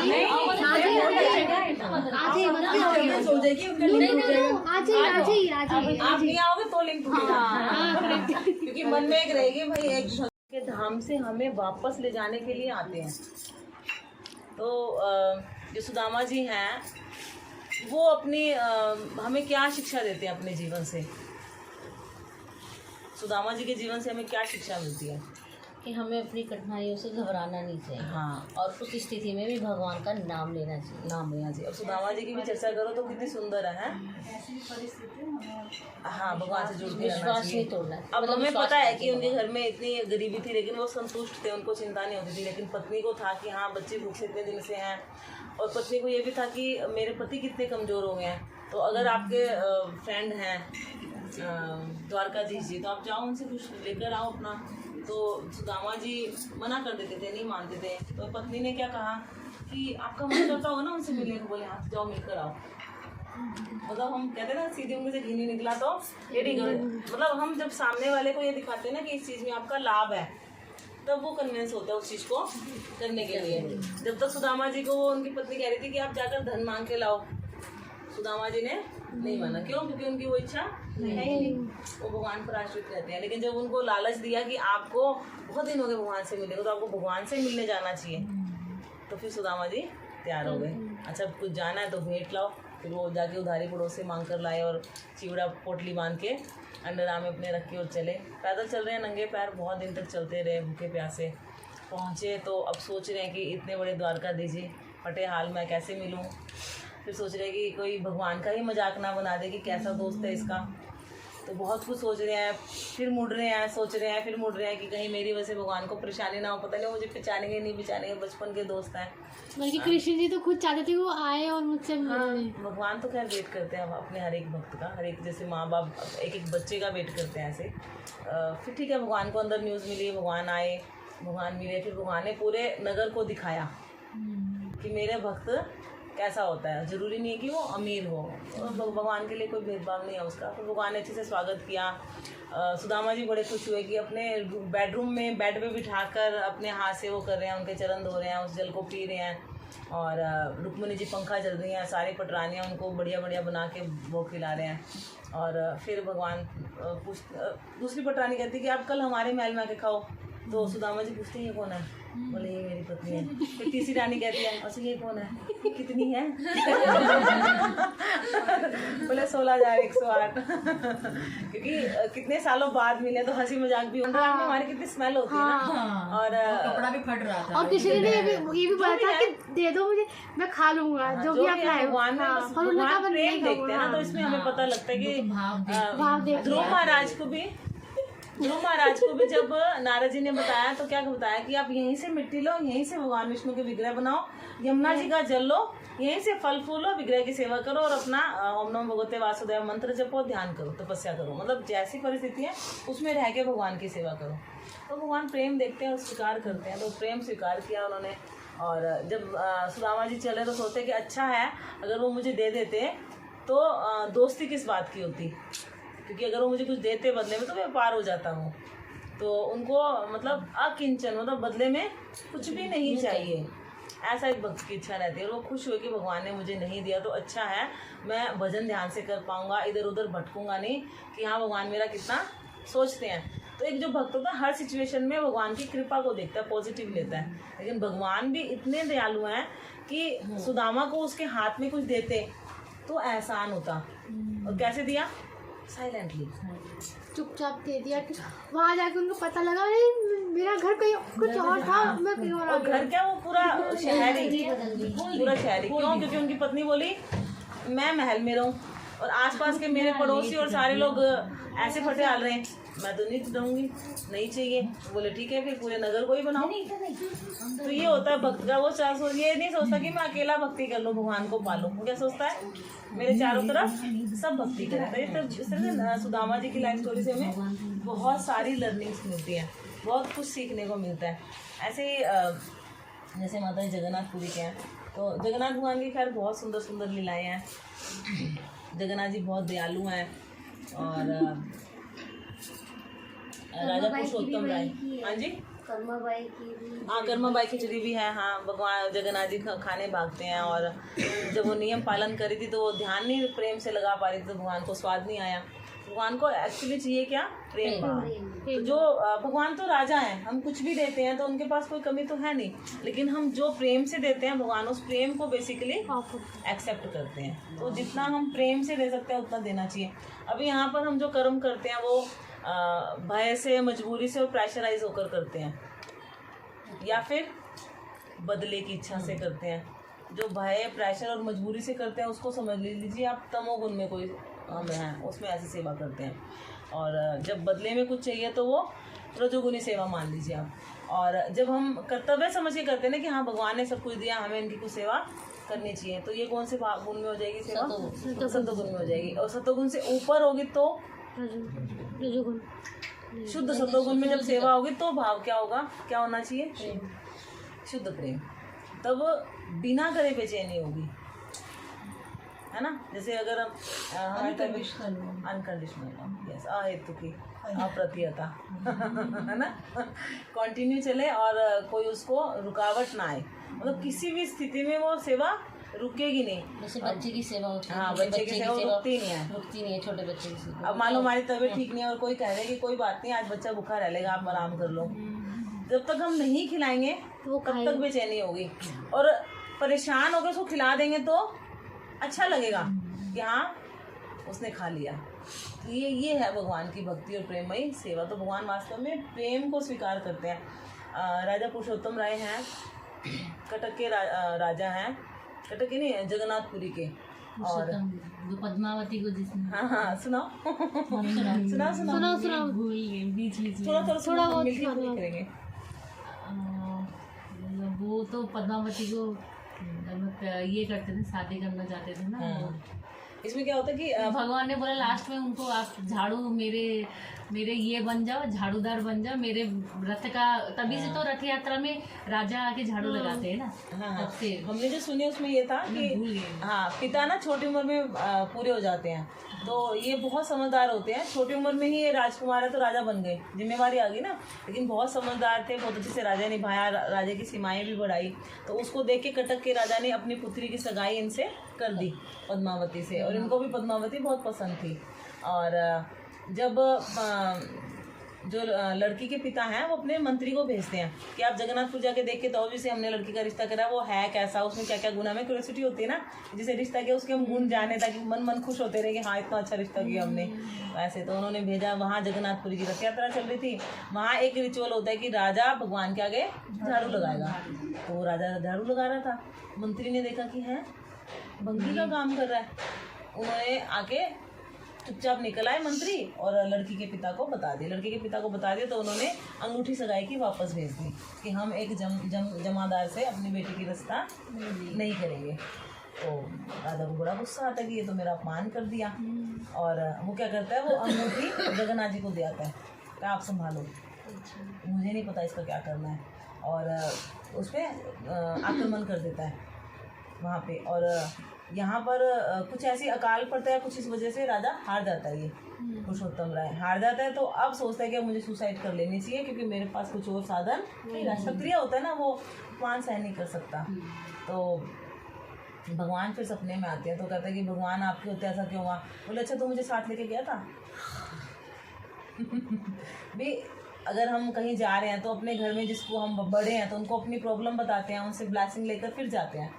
आप नहीं आओगे तो लिंक टूटेगा, क्योंकि मन में एक रहेगी भाई, एक भक्त के धाम से हमें वापस ले जाने के लिए आते हैं। तो जो सुदामा जी हैं वो अपनी हमें क्या शिक्षा देते हैं अपने जीवन से? सुदामा जी के जीवन से हमें क्या शिक्षा मिलती है? कि हमें अपनी कठिनाइयों से घबराना नहीं चाहिए। हाँ, और उस स्थिति में भी भगवान का नाम लेना चाहिए। नाम लेना चाहिए। और सुदामा जी की भी चर्चा करो तो कितनी सुंदर है। ऐसी परिस्थिति में हाँ, भगवान से जुड़ के रहना विश्वास चाहिए। नहीं तोड़ना। अब मतलब हमें विश्वास पता है नहीं कि उनके तोड़ना। घर में इतनी गरीबी थी, लेकिन वो संतुष्ट थे, उनको चिंता नहीं होती थी। लेकिन पत्नी को था कि हाँ, बच्चे भूखे इतने दिन से हैं, और पत्नी को ये भी था कि मेरे पति कितने कमज़ोर हो गए हैं। तो अगर आपके फ्रेंड हैं द्वारकाधीश जी, तो आप जाओ उनसे कुछ लेकर आओ अपना। तो सुदामा जी मना कर देते थे, नहीं मानते थे। तो पत्नी ने क्या कहा कि आपका मन करता हो ना उनसे मिलने को, बोले हाँ जाओ मिलकर आओ। मतलब हम कहते हैं ना, सीधी उंगली से घी नहीं निकला तो टेढ़ी कर। मतलब हम जब सामने वाले को ये दिखाते हैं ना कि इस चीज़ में आपका लाभ है, तब वो कन्विंस होता है उस चीज़ को करने के लिए। जब तक सुदामा जी को उनकी पत्नी कह रही थी कि आप जाकर धन मांग के लाओ, सुदामा जी ने नहीं माना। क्यों? क्योंकि उनकी वो इच्छा है ही नहीं, वो भगवान पर आश्रित रहते हैं। लेकिन जब उनको लालच दिया कि आपको बहुत दिन हो गए भगवान से मिले, तो आपको भगवान से मिलने जाना चाहिए, तो फिर सुदामा जी तैयार हो गए। अच्छा, कुछ जाना है तो भेंट लाओ। फिर वो जाके उधारी पड़ोस से मांग कर लाए और चिवड़ा पोटली बांध के अंडरआर्म में अपने रख के और चले। पैदल चल रहे हैं, नंगे पैर, बहुत दिन तक चलते रहे, भूखे प्यासे पहुँचे। तो अब सोच रहे हैं कि इतने बड़े द्वारकाधीश जी फटे हाल में कैसे मिलूँ। फिर सोच रहे हैं कि कोई भगवान का ही मजाक ना बना दे कि कैसा दोस्त है इसका। तो बहुत कुछ सोच रहे हैं, फिर मुड़ रहे हैं, सोच रहे हैं, फिर मुड़ रहे हैं कि कहीं मेरी वजह से भगवान को परेशानी ना हो। पता नहीं मुझे पहचानेंगे नहीं पहचानेंगे, बचपन के दोस्त हैं। बल्कि कृष्ण जी तो खुद चाहते थे वो आए और मुझसे मिले। भगवान तो खैर वेट करते हैं अपने हर एक भक्त का, हर एक, जैसे माँ बाप एक एक बच्चे का वेट करते हैं ऐसे। फिर ठीक है, भगवान को अंदर न्यूज़ मिली, भगवान आए, भगवान मिले। फिर भगवान ने पूरे नगर को दिखाया कि मेरे भक्त कैसा होता है। ज़रूरी नहीं है कि वो अमीर हो, भगवान के लिए कोई भेदभाव नहीं है उसका। तो भगवान ने अच्छे से स्वागत किया। सुदामा जी बड़े खुश हुए कि अपने बेडरूम में बेड पे बिठाकर अपने हाथ से वो कर रहे हैं, उनके चरण धो रहे हैं, उस जल को पी रहे हैं। और रुक्मिणी जी पंखा चल रही हैं, सारे पटरानियाँ उनको बढ़िया बढ़िया बना के वो खिला रहे हैं। और फिर भगवान दूसरी पटरानी कहती कि आप कल हमारे महल में आके खाओ। तो सुदामा जी पूछते हैं ये कौन है? बोले ये मेरी पत्नी है। फिर तीसरी रानी कहती है अच्छा ये कौन है? कितनी है? बोले 16,108। क्योंकि कितने सालों बाद मिले तो हंसी मजाक भी होता है। हमारी कितनी स्मेल होती है ना, और कपड़ा भी फट रहा था। और किसी ने ये भी बोला था कि दे दो मुझे, मैं खा लूंगा जो भी आप लाए। भगवान में बस भगवान प्रेम देखते हैं ना, तो इसमें हमें पता लगता है कि ध्रुव महाराज को भी जब नारद जी ने बताया तो क्या बताया कि आप यहीं से मिट्टी लो, यहीं से भगवान विष्णु के विग्रह बनाओ, यमुना जी का जल लो, यहीं से फल फूल लो, विग्रह की सेवा करो और अपना ओम नमो भगवते वासुदेव मंत्र जपो, ध्यान करो, तपस्या करो। मतलब जैसी परिस्थिति है उसमें रह के भगवान की सेवा करो। तो भगवान प्रेम देखते हैं और स्वीकार करते हैं। तो प्रेम स्वीकार किया उन्होंने। और जब सुदामा जी चले तो सोचते कि अच्छा है अगर वो मुझे दे देते तो दोस्ती किस बात की होती, क्योंकि अगर वो मुझे कुछ देते बदले में तो व्यापार हो जाता हूँ। तो उनको मतलब अकिंचन, मतलब बदले में कुछ भी नहीं चाहिए, ऐसा एक भक्त की इच्छा रहती है। और वो खुश हुए कि भगवान ने मुझे नहीं दिया तो अच्छा है, मैं भजन ध्यान से कर पाऊँगा, इधर उधर भटकूँगा नहीं कि हाँ भगवान मेरा कितना सोचते हैं। तो एक जो भक्त होता है हर सिचुएशन में भगवान की कृपा को देखता है, पॉजिटिव लेता है। लेकिन भगवान भी इतने दयालु हैं कि सुदामा को उसके हाथ में कुछ देते तो एहसान होता। और कैसे दिया? साइलेंटली, चुपचाप दे दिया। कि वहाँ जाके उनको पता लगा अरे मेरा घर कहीं कुछ और था, मैं कहीं और आ गया। घर क्या वो पूरा शहर ही, पूरा शहर ही। क्यों? क्योंकि उनकी पत्नी बोली मैं महल में रहूँ, और आसपास के मेरे पड़ोसी और सारे लोग ऐसे फटे हाल रहे हैं, मैं तो नहीं दूंगी, नहीं चाहिए। बोले ठीक है फिर पूरे नगर को ही बनाओ। तो ये होता है भक्त का वो ये नहीं सोचता कि मैं अकेला भक्ति कर लूँ, भगवान को पालूं। वो क्या सोचता है मेरे चारों तरफ सब भक्ति करें। तो इस तरह से सुदामा जी की लाइफ स्टोरी से हमें बहुत सारी लर्निंग्स मिलती हैं, बहुत कुछ सीखने को मिलता है। ऐसे ही जैसे माता जी जगन्नाथपुरी के हैं, तो जगन्नाथ भगवान की खैर बहुत सुंदर सुंदर लीलाएं हैं। जगन्नाथ जी बहुत दयालु हैं और राजा पुरुषोत्तम राय, हाँ जी, कर्माबाई की भी, हाँ कर्माबाई खिचड़ी भी है। हाँ भगवान जगन्नाथ जी खाने भागते हैं, और जब वो नियम पालन करी थी तो वो ध्यान नहीं प्रेम से लगा पा रही थी, तो भगवान को स्वाद नहीं आया। भगवान को एक्चुअली चाहिए क्या? प्रेम। तो जो भगवान तो राजा हैं, हम कुछ भी देते हैं तो उनके पास कोई कमी तो है नहीं, लेकिन हम जो प्रेम से देते हैं भगवान उस प्रेम को बेसिकली एक्सेप्ट करते हैं। तो जितना हम प्रेम से दे सकते हैं उतना देना चाहिए। अभी यहाँ पर हम जो कर्म करते हैं वो भय से, मजबूरी से और प्रेशराइज होकर करते हैं, या फिर बदले की इच्छा से करते हैं। जो भय, प्रेशर और मजबूरी से करते हैं उसको समझ लीजिए आप तमोगुण में कोई हम हैं, उसमें ऐसी सेवा करते हैं। और जब बदले में कुछ चाहिए तो वो रजोगुनी सेवा मान लीजिए आप। और जब हम कर्तव्य समझ के करते हैं ना कि हाँ भगवान ने सब कुछ दिया, हमें इनकी कुछ सेवा करनी चाहिए, तो ये कौन से गुण में हो जाएगी सेवा? सतोगुण में हो जाएगी। और सतोगुण से ऊपर होगी तो रजोगुण, शुद्ध सतोगुण में जब सेवा होगी तो भाव क्या होगा, क्या होना चाहिए? शुद्ध प्रेम। तब बिना करे बेचैनी होगी, है ना। जैसे अगर हम अनकंडीशनल, यस, अहेतु की अप्रतिहता है ना, कंटिन्यू चले और कोई उसको रुकावट ना आए, मतलब किसी भी स्थिति में वो सेवा रुकेगी नहीं। जैसे बच्चे की सेवा होती है, हाँ, बच्चे की सेवा रुकती नहीं है, छोटे बच्चे की सेवा। अब मान लो हमारी तबीयत ठीक नहीं है और कोई कह रहे कि कोई बात नहीं, आज बच्चा भूखा रह लेगा, आप आराम कर लो, जब तक हम नहीं खिलाएंगे तब तक बेचैनी होगी। और परेशान होकर उसको खिला देंगे तो अच्छा लगेगा कि हाँ उसने खा लिया। तो ये है भगवान की भक्ति और प्रेममयी सेवा। तो भगवान वास्तव में प्रेम को स्वीकार करते हैं। राजा पुरुषोत्तम राय हैं, कटक के राजा हैं, कटक के नहीं, जगन्नाथपुरी के। और जो पद्मावती को जिसने, हाँ सुनाओ सुनाओ भूल गए बीच बीच थोड़ा बहुत मिलके करेंगे। वो तो पद्मावती को ये करते थे, शादी करना चाहते थे ना। इसमें क्या होता है कि भगवान ने बोला लास्ट में उनको, आप झाड़ू मेरे ये बन जाओ, झाड़ूदार बन जाओ मेरे रथ का। तभी से तो रथ यात्रा में राजा आके झाड़ू लगाते हैं ना। हाँ, तब से हमने जो सुने उसमें ये था कि हाँ पिता ना छोटी उम्र में पूरे हो जाते हैं, तो ये बहुत समझदार होते हैं। छोटी उम्र में ही ये राजकुमार है तो राजा बन गए, जिम्मेवारी आ गई ना। लेकिन बहुत समझदार थे, बहुत अच्छे से राजा निभाया, राजा की सीमाएं भी बढ़ाई। तो उसको देख के कटक के राजा ने अपनी पुत्री की सगाई इनसे कर दी, पद्मावती से। और इनको भी पद्मावती बहुत पसंद थी। और जब जो लड़की के पिता हैं वो अपने मंत्री को भेजते हैं कि आप जगन्नाथपुर जाके देख के तो जिसे हमने लड़की का रिश्ता करा वो है कैसा, उसमें क्या क्या गुण, हमें क्यूरियोसिटी होती है ना, जिसे रिश्ता किया उसके हम गुण जाने, ताकि मन खुश होते रहे कि हाँ इतना अच्छा रिश्ता किया हमने। वैसे तो उन्होंने भेजा। वहाँ जगन्नाथपुरी की रथ यात्रा चल रही थी। वहाँ एक रिचुअल होता है कि राजा भगवान के आगे झाड़ू लगाएगा। तो राजा झाड़ू लगा रहा था, मंत्री ने देखा कि है भंगी का काम कर रहा है। उन्होंने आके चुपचाप निकल आए मंत्री और लड़की के पिता को बता दिया। लड़की के पिता को बता दिया तो उन्होंने अंगूठी सगाई की वापस भेज दी कि हम एक जमादार से अपनी बेटी की रिश्ता नहीं करेंगे। तो राजा को बड़ा गुस्सा आता है कि ये तो मेरा अपमान कर दिया। और वो क्या करता है, वो अंगूठी जगन्नाथ जी को दे आता है कि आप संभालो, मुझे नहीं पता इसका क्या करना है। और उस पर आक्रमण कर देता है वहाँ पे। और यहाँ पर कुछ ऐसी अकाल पड़ता है, कुछ इस वजह से राजा हार जाता है। ये पुरुषोत्तम राय हार जाता है, तो अब सोचता है कि अब मुझे सुसाइड कर लेनी चाहिए क्योंकि मेरे पास कुछ और साधन नहीं है। क्षत्रिय होता है ना, वो अपमान सहन नहीं कर सकता। तो भगवान फिर सपने में आते हैं तो कहते हैं कि भगवान आपके होते ऐसा क्यों हुआ? बोले अच्छा तो मुझे साथ लेके गया था। भी अगर हम कहीं जा रहे हैं तो अपने घर में जिसको हम बड़े हैं तो उनको अपनी प्रॉब्लम बताते हैं, उनसे ब्लेसिंग लेकर फिर जाते हैं।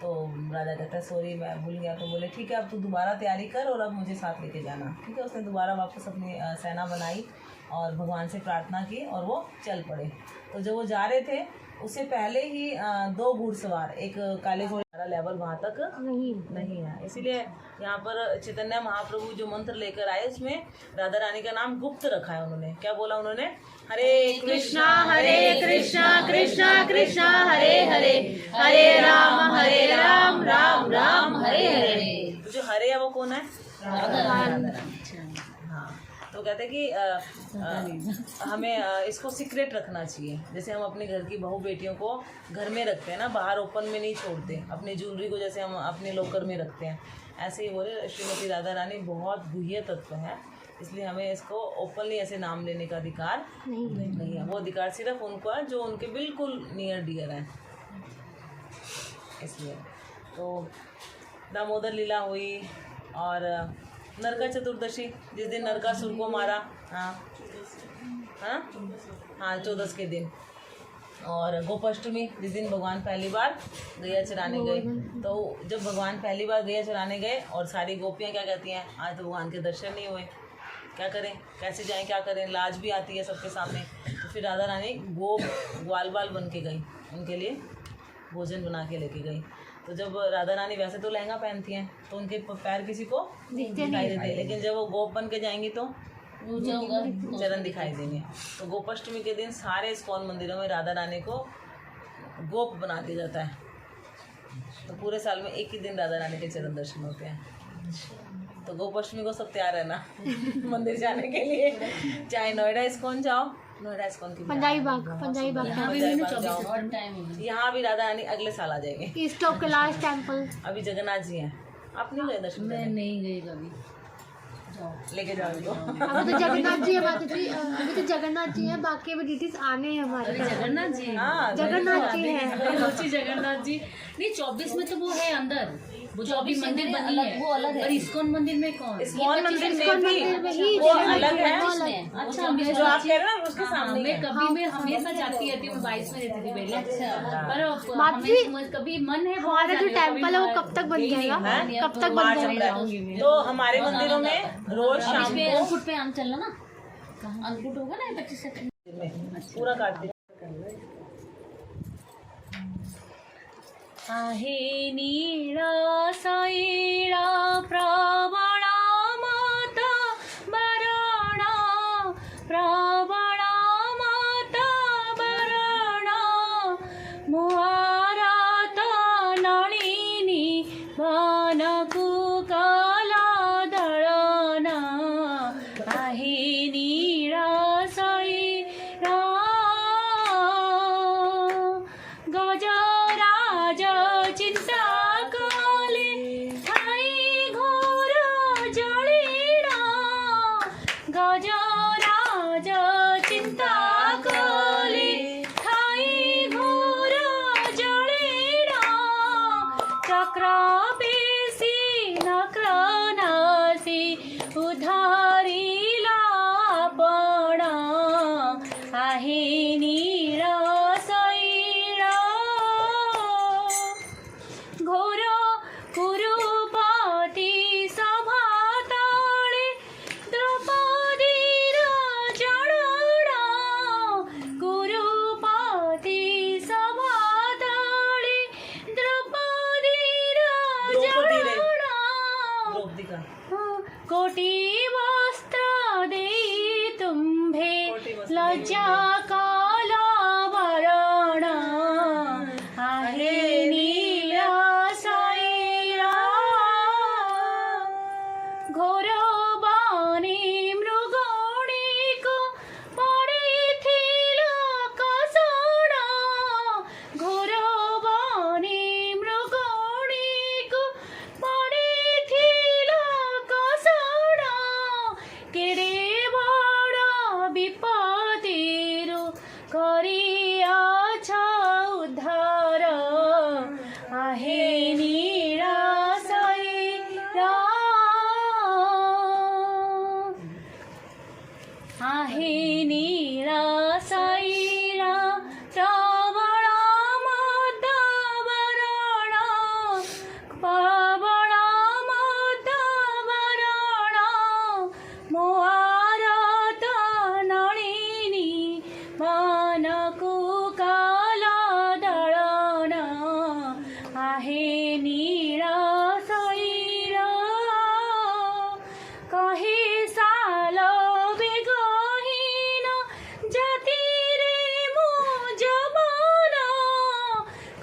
तो राजा कहता है सॉरी मैं भूल गया। तो बोले ठीक है अब तू दोबारा तैयारी कर और अब मुझे साथ लेके जाना। ठीक है, उसने दोबारा वापस अपनी सेना बनाई और भगवान से प्रार्थना की और वो चल पड़े। तो जब वो जा रहे थे उससे पहले ही 2 घुड़सवार, एक काले घोड़े का लेवल वहाँ तक नहीं है, इसीलिए यहाँ पर चैतन्य महाप्रभु जो मंत्र लेकर आए उसमें राधा रानी का नाम गुप्त रखा है। उन्होंने क्या बोला, उन्होंने हरे कृष्णा कृष्णा कृष्णा हरे हरे, हरे राम राम राम हरे हरे। तो जो हरे है वो कौन है, राधा रानी। हाँ, तो कहते हैं कि हमें इसको सीक्रेट रखना चाहिए। जैसे हम अपने घर की बहू बेटियों को घर में रखते हैं ना, बाहर ओपन में नहीं छोड़ते, अपनी ज्वेलरी को जैसे हम अपने लॉकर में रखते हैं, ऐसे ही बोले श्रीमती राधा रानी बहुत गुह्य तत्व है, इसलिए हमें इसको ओपनली ऐसे नाम लेने का अधिकार नहीं है। वो अधिकार सिर्फ उनको है जो उनके बिल्कुल नियर डियर हैं। इसलिए तो दामोदर लीला हुई और नरका चतुर्दशी, जिस दिन नरकासुर को मारा, हाँ 14 के दिन, और गोपाष्टमी जिस दिन भगवान पहली बार गैया चराने गए। तो जब भगवान पहली बार गैया चराने गए और सारी गोपियाँ क्या कहती हैं, आज तो भगवान के दर्शन नहीं हुए, क्या करें, कैसे जाएं, क्या करें, लाज भी आती है सबके सामने। तो फिर राधा रानी ग्वाल बाल बन के गई, उनके लिए भोजन बना के लेके गई। तो जब राधा रानी वैसे तो लहंगा पहनती हैं तो उनके पैर किसी को दिखाई देते, लेकिन जब वो गोप बन के जाएंगी तो चरण दिखाई देंगे। तो गोपाष्टमी के दिन सारे इस्कॉन मंदिरों में राधा रानी को गोप बना दिया जाता है। तो पूरे साल में एक ही दिन राधा रानी के चरण दर्शन होते हैं। तो गोपाष्टमी को सब तैयार रहना मंदिर जाने के लिए, चाहे नोएडा इस्कॉन जाओ, नोएडा इस्कॉन की पंजाबी बाग यहाँ भी राधा रानी अगले साल आ जाएंगे। East of Kailash temple. अभी जगन्नाथ जी हैं, आप नहीं गए दर्शन? मैं नहीं गई कभी। लेके जाओ इनको। अभी तो जगन्नाथ जी है, अभी तो जगन्नाथ जी है, बाकी अभी डिटेल्स आने हैं हमारे। जगन्नाथ जी, हाँ जगन्नाथ जी है। जगन्नाथ जी नहीं, 24 में तो वो है अंदर, वो जो अभी मंदिर बनी है वो अलग है। और इस्कॉन मंदिर में कौन? इस्कॉन मंदिर में भी वो अलग है। अच्छा, जो आप कह रहे हैं उसके सामने मैं कभी मैं हमेशा जाती रहती हूँ, 22 में रहती थी पहले। पर हमें कभी मन है हमारा जो टेम्पल है वो कब तक बन जाएगा, कब तक बन जाएगा? तो हमारे मंदिरों में रोज शाम को अंकुट पे आम चलना ना, अंकुट होगा ना 25 सेकंड पूरा काटते। आहे नीरा साईरा प्रवणा माता बरणा, प्रवणा माता बरणा, मुहारात नळिनी बनकु काला दळना, आहे नीरा साईरा गजराज चिंता काले ठाई घोर जळीना, गजराज चिंता काले ठाई घोर जळीना, चक्र बेसी नक्र नासी उधारीला पणा, आहे नीरा घोर कुरुपती सभा ताळे द्रौपदीर जळणा, कुरुपती सभा ताळे द्रौपदीर जळणा, कोटी वस्त्र देई तुम्भे लज्जा काला वरणा, आहे नीरा साईरा घोर बानी मृगोणिक पडिथिल कसणा, घोर बानी मृगोणिक पडिथिल कसणा, केडे बड़ विपतिर करियाछ उद्धार, आहे नीरा साईरा, आहे नीरा साईरा प्रवणा माता बरणा, प्रवणा माता बरणा, मुहारात को काला दळण आहे निराशैर कहे साल बेगहीन जाति रे मो जवान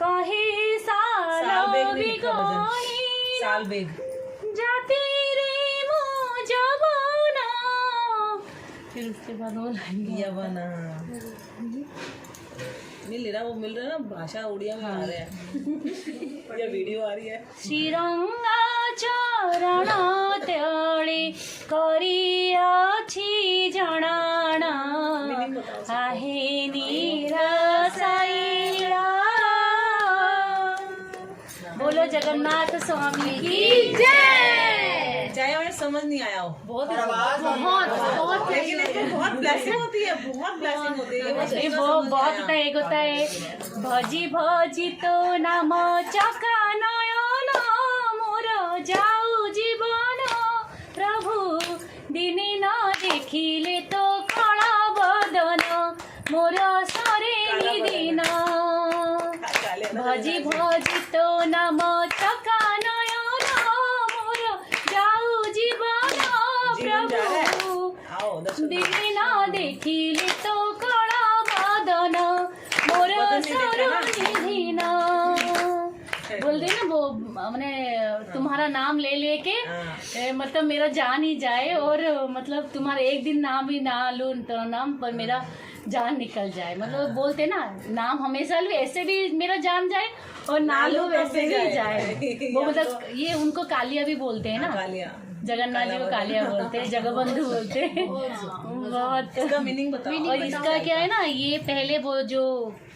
कहे साल बेगहीन साल बेग जाति रे मो जवान। फिर उसके बाद वो लाइन यवन मिल रहा, वो मिल रहा ना, भाषा उड़िया में आ रहा है। ये वीडियो आ रही है। श्रीरंगा चरण तले करियाछि जणाण आहे निराशैर। बोलो जगन्नाथ स्वामी की जय। चाहे हमें समझ नहीं आया हो, बहुत लेकिन इसमें बहुत ब्लेसिंग होती है, बहुत ब्लेसिंग होती है। ये बहुत होता है, एक होता है भजी भजी तो नाम चका नयन मोर जाऊ जीवन प्रभु दिने न देखिले तो कला बदन मोर सरे निदिन भजी भजी तो नाम चका नयन मोर जाऊ जीवन प्रभु आओ दर्शन दिने न देखिले तो कला बदन मोर सरो निधिन। बोलते ना वो मैंने तुम्हारा नाम ले लेके मतलब मेरा जान ही जाए, और मतलब तुम्हारा एक दिन नाम भी ना लूं तो नाम पर मेरा जान निकल जाए। मतलब बोलते ना नाम हमेशा लूं ऐसे भी मेरा जान जाए, और ना लूं वैसे भी जाए। वो मतलब ये उनको कालिया भी बोलते हैं ना, कालिया जगन्नाथ जी को कालिया बोलते हैं, जगबंधु बोलते हैं। बहुत इसका मीनिंग बताओ। और इसका क्या है ना, ये पहले वो जो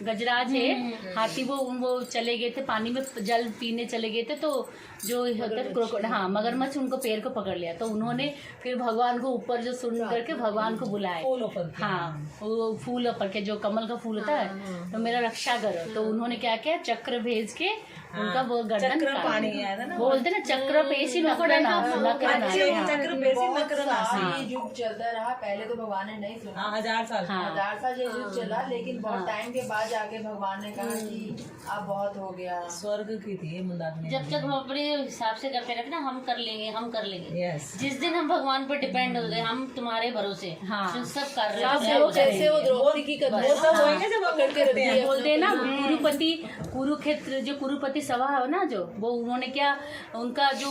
गजराज है हाथी वो चले गए थे पानी में जल पीने चले गए थे, तो जो होता है हाँ मगरमच्छ उनको पैर को पकड़ लिया, तो उन्होंने फिर भगवान को ऊपर जो सुन करके भगवान को बुलाए। फूल ऊपर के। हाँ वो फूल ऊपर के जो कमल का फूल होता है, तो मेरा रक्षा करो, तो उन्होंने क्या किया चक्र भेज के उनका वो गर्दन चक्र काट पानी दिया। आया था ना, बोलते ना चक्र पेशी नकरना चक्र पेशी नकरना। ये युग चलता रहा, पहले तो भगवान ने नहीं सुना, हाँ 1000 साल। हाँ। 1000 साल ये युग चला, लेकिन बहुत टाइम के बाद जाके भगवान ने कहा कि अब बहुत हो गया। स्वर्ग की थी ये मंदाकिनी। जब तक हम अपने हिसाब से करते रहते ना, हम कर लेंगे हम कर लेंगे। यस। जिस दिन हम भगवान पर डिपेंड हो गए, हम तुम्हारे भरोसे हाँ। सब कर रहे सब हैं। लोग जैसे वो द्रौपदी की कथा वो सब वही ना जब हम करते हैं। बोलते हैं ना कुरुपति कुरुक्षेत्र जो कुरुपति सभा है ना, जो वो उन्होंने क्या उनका जो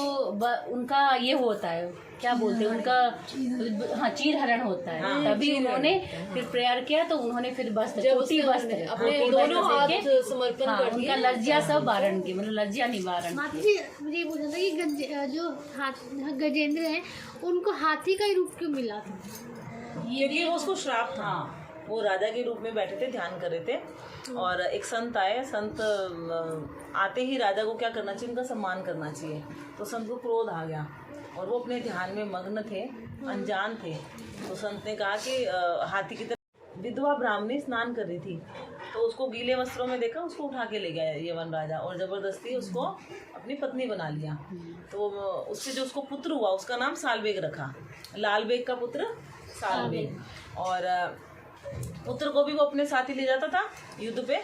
उनका ये होता है क्या बोलते हैं उनका हाँ चीर हरण होता है। तभी उन्होंने फिर प्रेयर किया, तो उन्होंने फिर वस्त्र धोती वस्त्र अपने धोती दोनों वस्त्र हाथ देके, समर्पण हाँ, कर उनका दिए। लज्जा सब वारण की मतलब लज्जा निवारण। माता जी मुझे ये पूछना था कि जो गजेंद्र है उनको हाथी का ही रूप क्यों मिला था? क्योंकि वो उसको श्राप था। वो राजा के रूप में बैठे थे, ध्यान कर रहे थे, और एक संत आए। संत आते ही राजा को क्या करना चाहिए, उनका सम्मान करना चाहिए। तो संत को क्रोध आ गया और वो अपने ध्यान में मग्न थे, अनजान थे। तो संत ने कहा कि हाथी की तरह विधवा ब्राह्मणी स्नान कर रही थी, तो उसको गीले वस्त्रों में देखा, उसको उठा के ले गया यवन राजा और जबरदस्ती उसको अपनी पत्नी बना लिया। तो उससे जो उसको पुत्र हुआ उसका नाम सालबेग रखा, लाल बेग का पुत्र सालबेग। और पुत्र को भी वो अपने साथ ही ले जाता था युद्ध पे,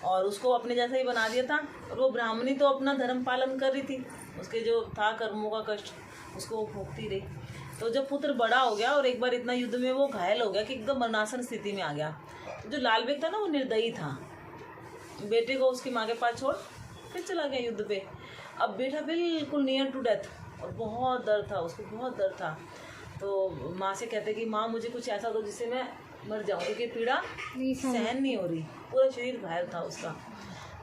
और उसको अपने जैसा ही बना दिया था। और वो ब्राह्मणी तो अपना धर्म पालन कर रही थी, उसके जो था कर्मों का कष्ट उसको वो भोगती रही। तो जब पुत्र बड़ा हो गया और एक बार इतना युद्ध में वो घायल हो गया कि एकदम मरणासन स्थिति में आ गया, तो जो लाल बेग था ना वो निर्दयी था, बेटे को उसकी माँ के पास छोड़ फिर चला गया युद्ध पे। अब बेटा बिल्कुल नियर टू डेथ, और बहुत दर्द था उसको, बहुत दर्द था। तो माँ से कहते कि माँ मुझे कुछ ऐसा दो जिससे मैं मर जाऊँ, क्योंकि पीड़ा सहन नहीं हो रही, पूरा शरीर घायल था उसका।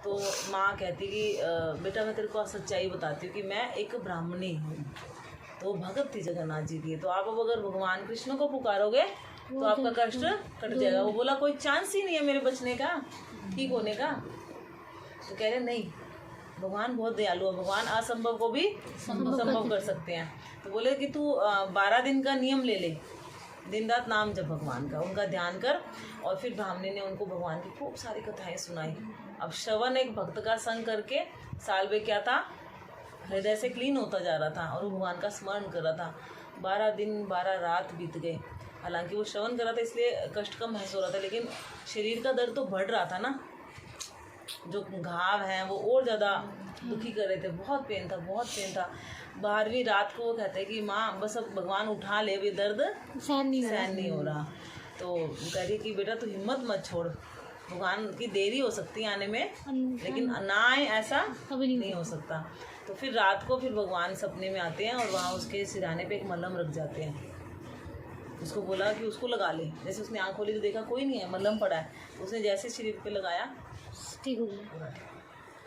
तो माँ कहती कि बेटा मैं तेरे को सच्चाई बताती हूँ कि मैं एक ब्राह्मणी हूँ। तो भगत थी जगन्नाथ जी की। तो आप अब अगर भगवान कृष्ण को पुकारोगे तो आपका कष्ट कट जाएगा। वो बोला कोई चांस ही नहीं है मेरे बचने का, ठीक होने का। तो कह रहे नहीं, भगवान बहुत दयालु है, भगवान असंभव को भी संभव कर सकते हैं। तो बोले कि तू 12 दिन का नियम ले ले, दिन रात नाम जप भगवान का, उनका ध्यान कर। और फिर ब्राह्मणी ने उनको भगवान की खूब सारी कथाएं सुनाई। अब श्रवण एक भक्त का संग करके सालबेग क्या था, हृदय से क्लीन होता जा रहा था और वो भगवान का स्मरण कर रहा था। 12 दिन 12 रात बीत गए। हालांकि वो श्रवण कर रहा था इसलिए कष्ट कम महसूस हो रहा था, लेकिन शरीर का दर्द तो बढ़ रहा था ना, जो घाव हैं वो और ज़्यादा दुखी कर रहे थे। बहुत पेन था, बहुत पेन था। 12वीं रात को वो कहते हैं कि माँ बस अब भगवान उठा ले, अभी दर्द सहन नहीं हो रहा। तो कह रही कि बेटा तू हिम्मत मत छोड़, भगवान की देरी हो सकती है आने में, लेकिन ना आए ऐसा नहीं हो सकता। तो फिर रात को फिर भगवान सपने में आते हैं और वहाँ उसके सिरहाने पे एक मलहम रख जाते हैं। उसको बोला कि उसको लगा ले। जैसे उसने आँख खोली तो देखा कोई नहीं है, मलहम पड़ा है। उसने जैसे शरीर पे लगाया ठीक हो गया।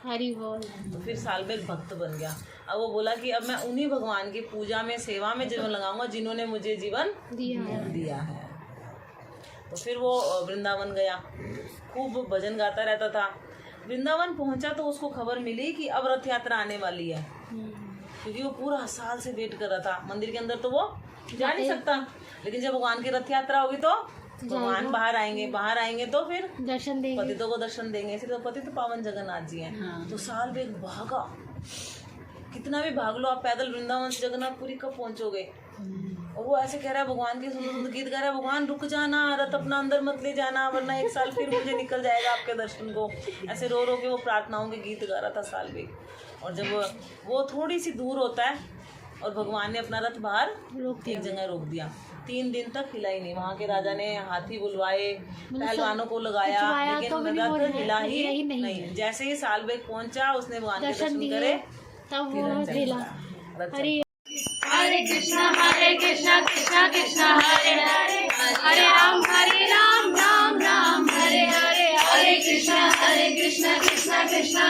हरी बोल। तो फिर सालबेग भक्त बन गया। अब वो बोला कि अब मैं उन्हीं भगवान की पूजा में, सेवा में जीवन लगाऊंगा जिन्होंने मुझे जीवन दिया है। तो फिर वो वृंदावन गया, खूब भजन गाता रहता था। वृंदावन पहुंचा तो उसको खबर मिली कि अब रथ यात्रा आने वाली है, क्योंकि वो पूरा साल से वेट कर रहा था। मंदिर के अंदर तो वो जा नहीं सकता, लेकिन जब भगवान की रथ यात्रा होगी तो भगवान बाहर आएंगे तो फिर दर्शन देंगे, पतितों को दर्शन देंगे। इसलिए तो पतित पावन जगन्नाथ जी हैं। तो सालबेग भागा, कितना भी भाग लो आप पैदल वृंदावन से जगन्नाथपुरी कब पहुंचोगे। और वो ऐसे कह रहा है भगवान के सुंदर सुंदर गीत गा रहा है, भगवान रुक जाना, रथ अपना अंदर मत ले जाना, वरना 1 साल फिर मुझे निकल जाएगा आपके दर्शन को। ऐसे रो रो के वो प्रार्थनाओं के गीत गा रहा था सालबेग। और जब वो थोड़ी सी दूर होता है और भगवान ने अपना रथ बाहर एक जगह रोक दिया। 3 दिन तक हिला ही नहीं। वहाँ के राजा ने हाथी बुलवाए, पहलवानों को लगाया, लेकिन रथ हिला ही नहीं। जैसे ही सालबेग पहुंचा उसने भगवान के दर्शन करे तब वो हिला। हरे कृष्णा कृष्णा कृष्णा हरे हरे, हरे राम राम राम हरे हरे, हरे कृष्णा कृष्णा कृष्णा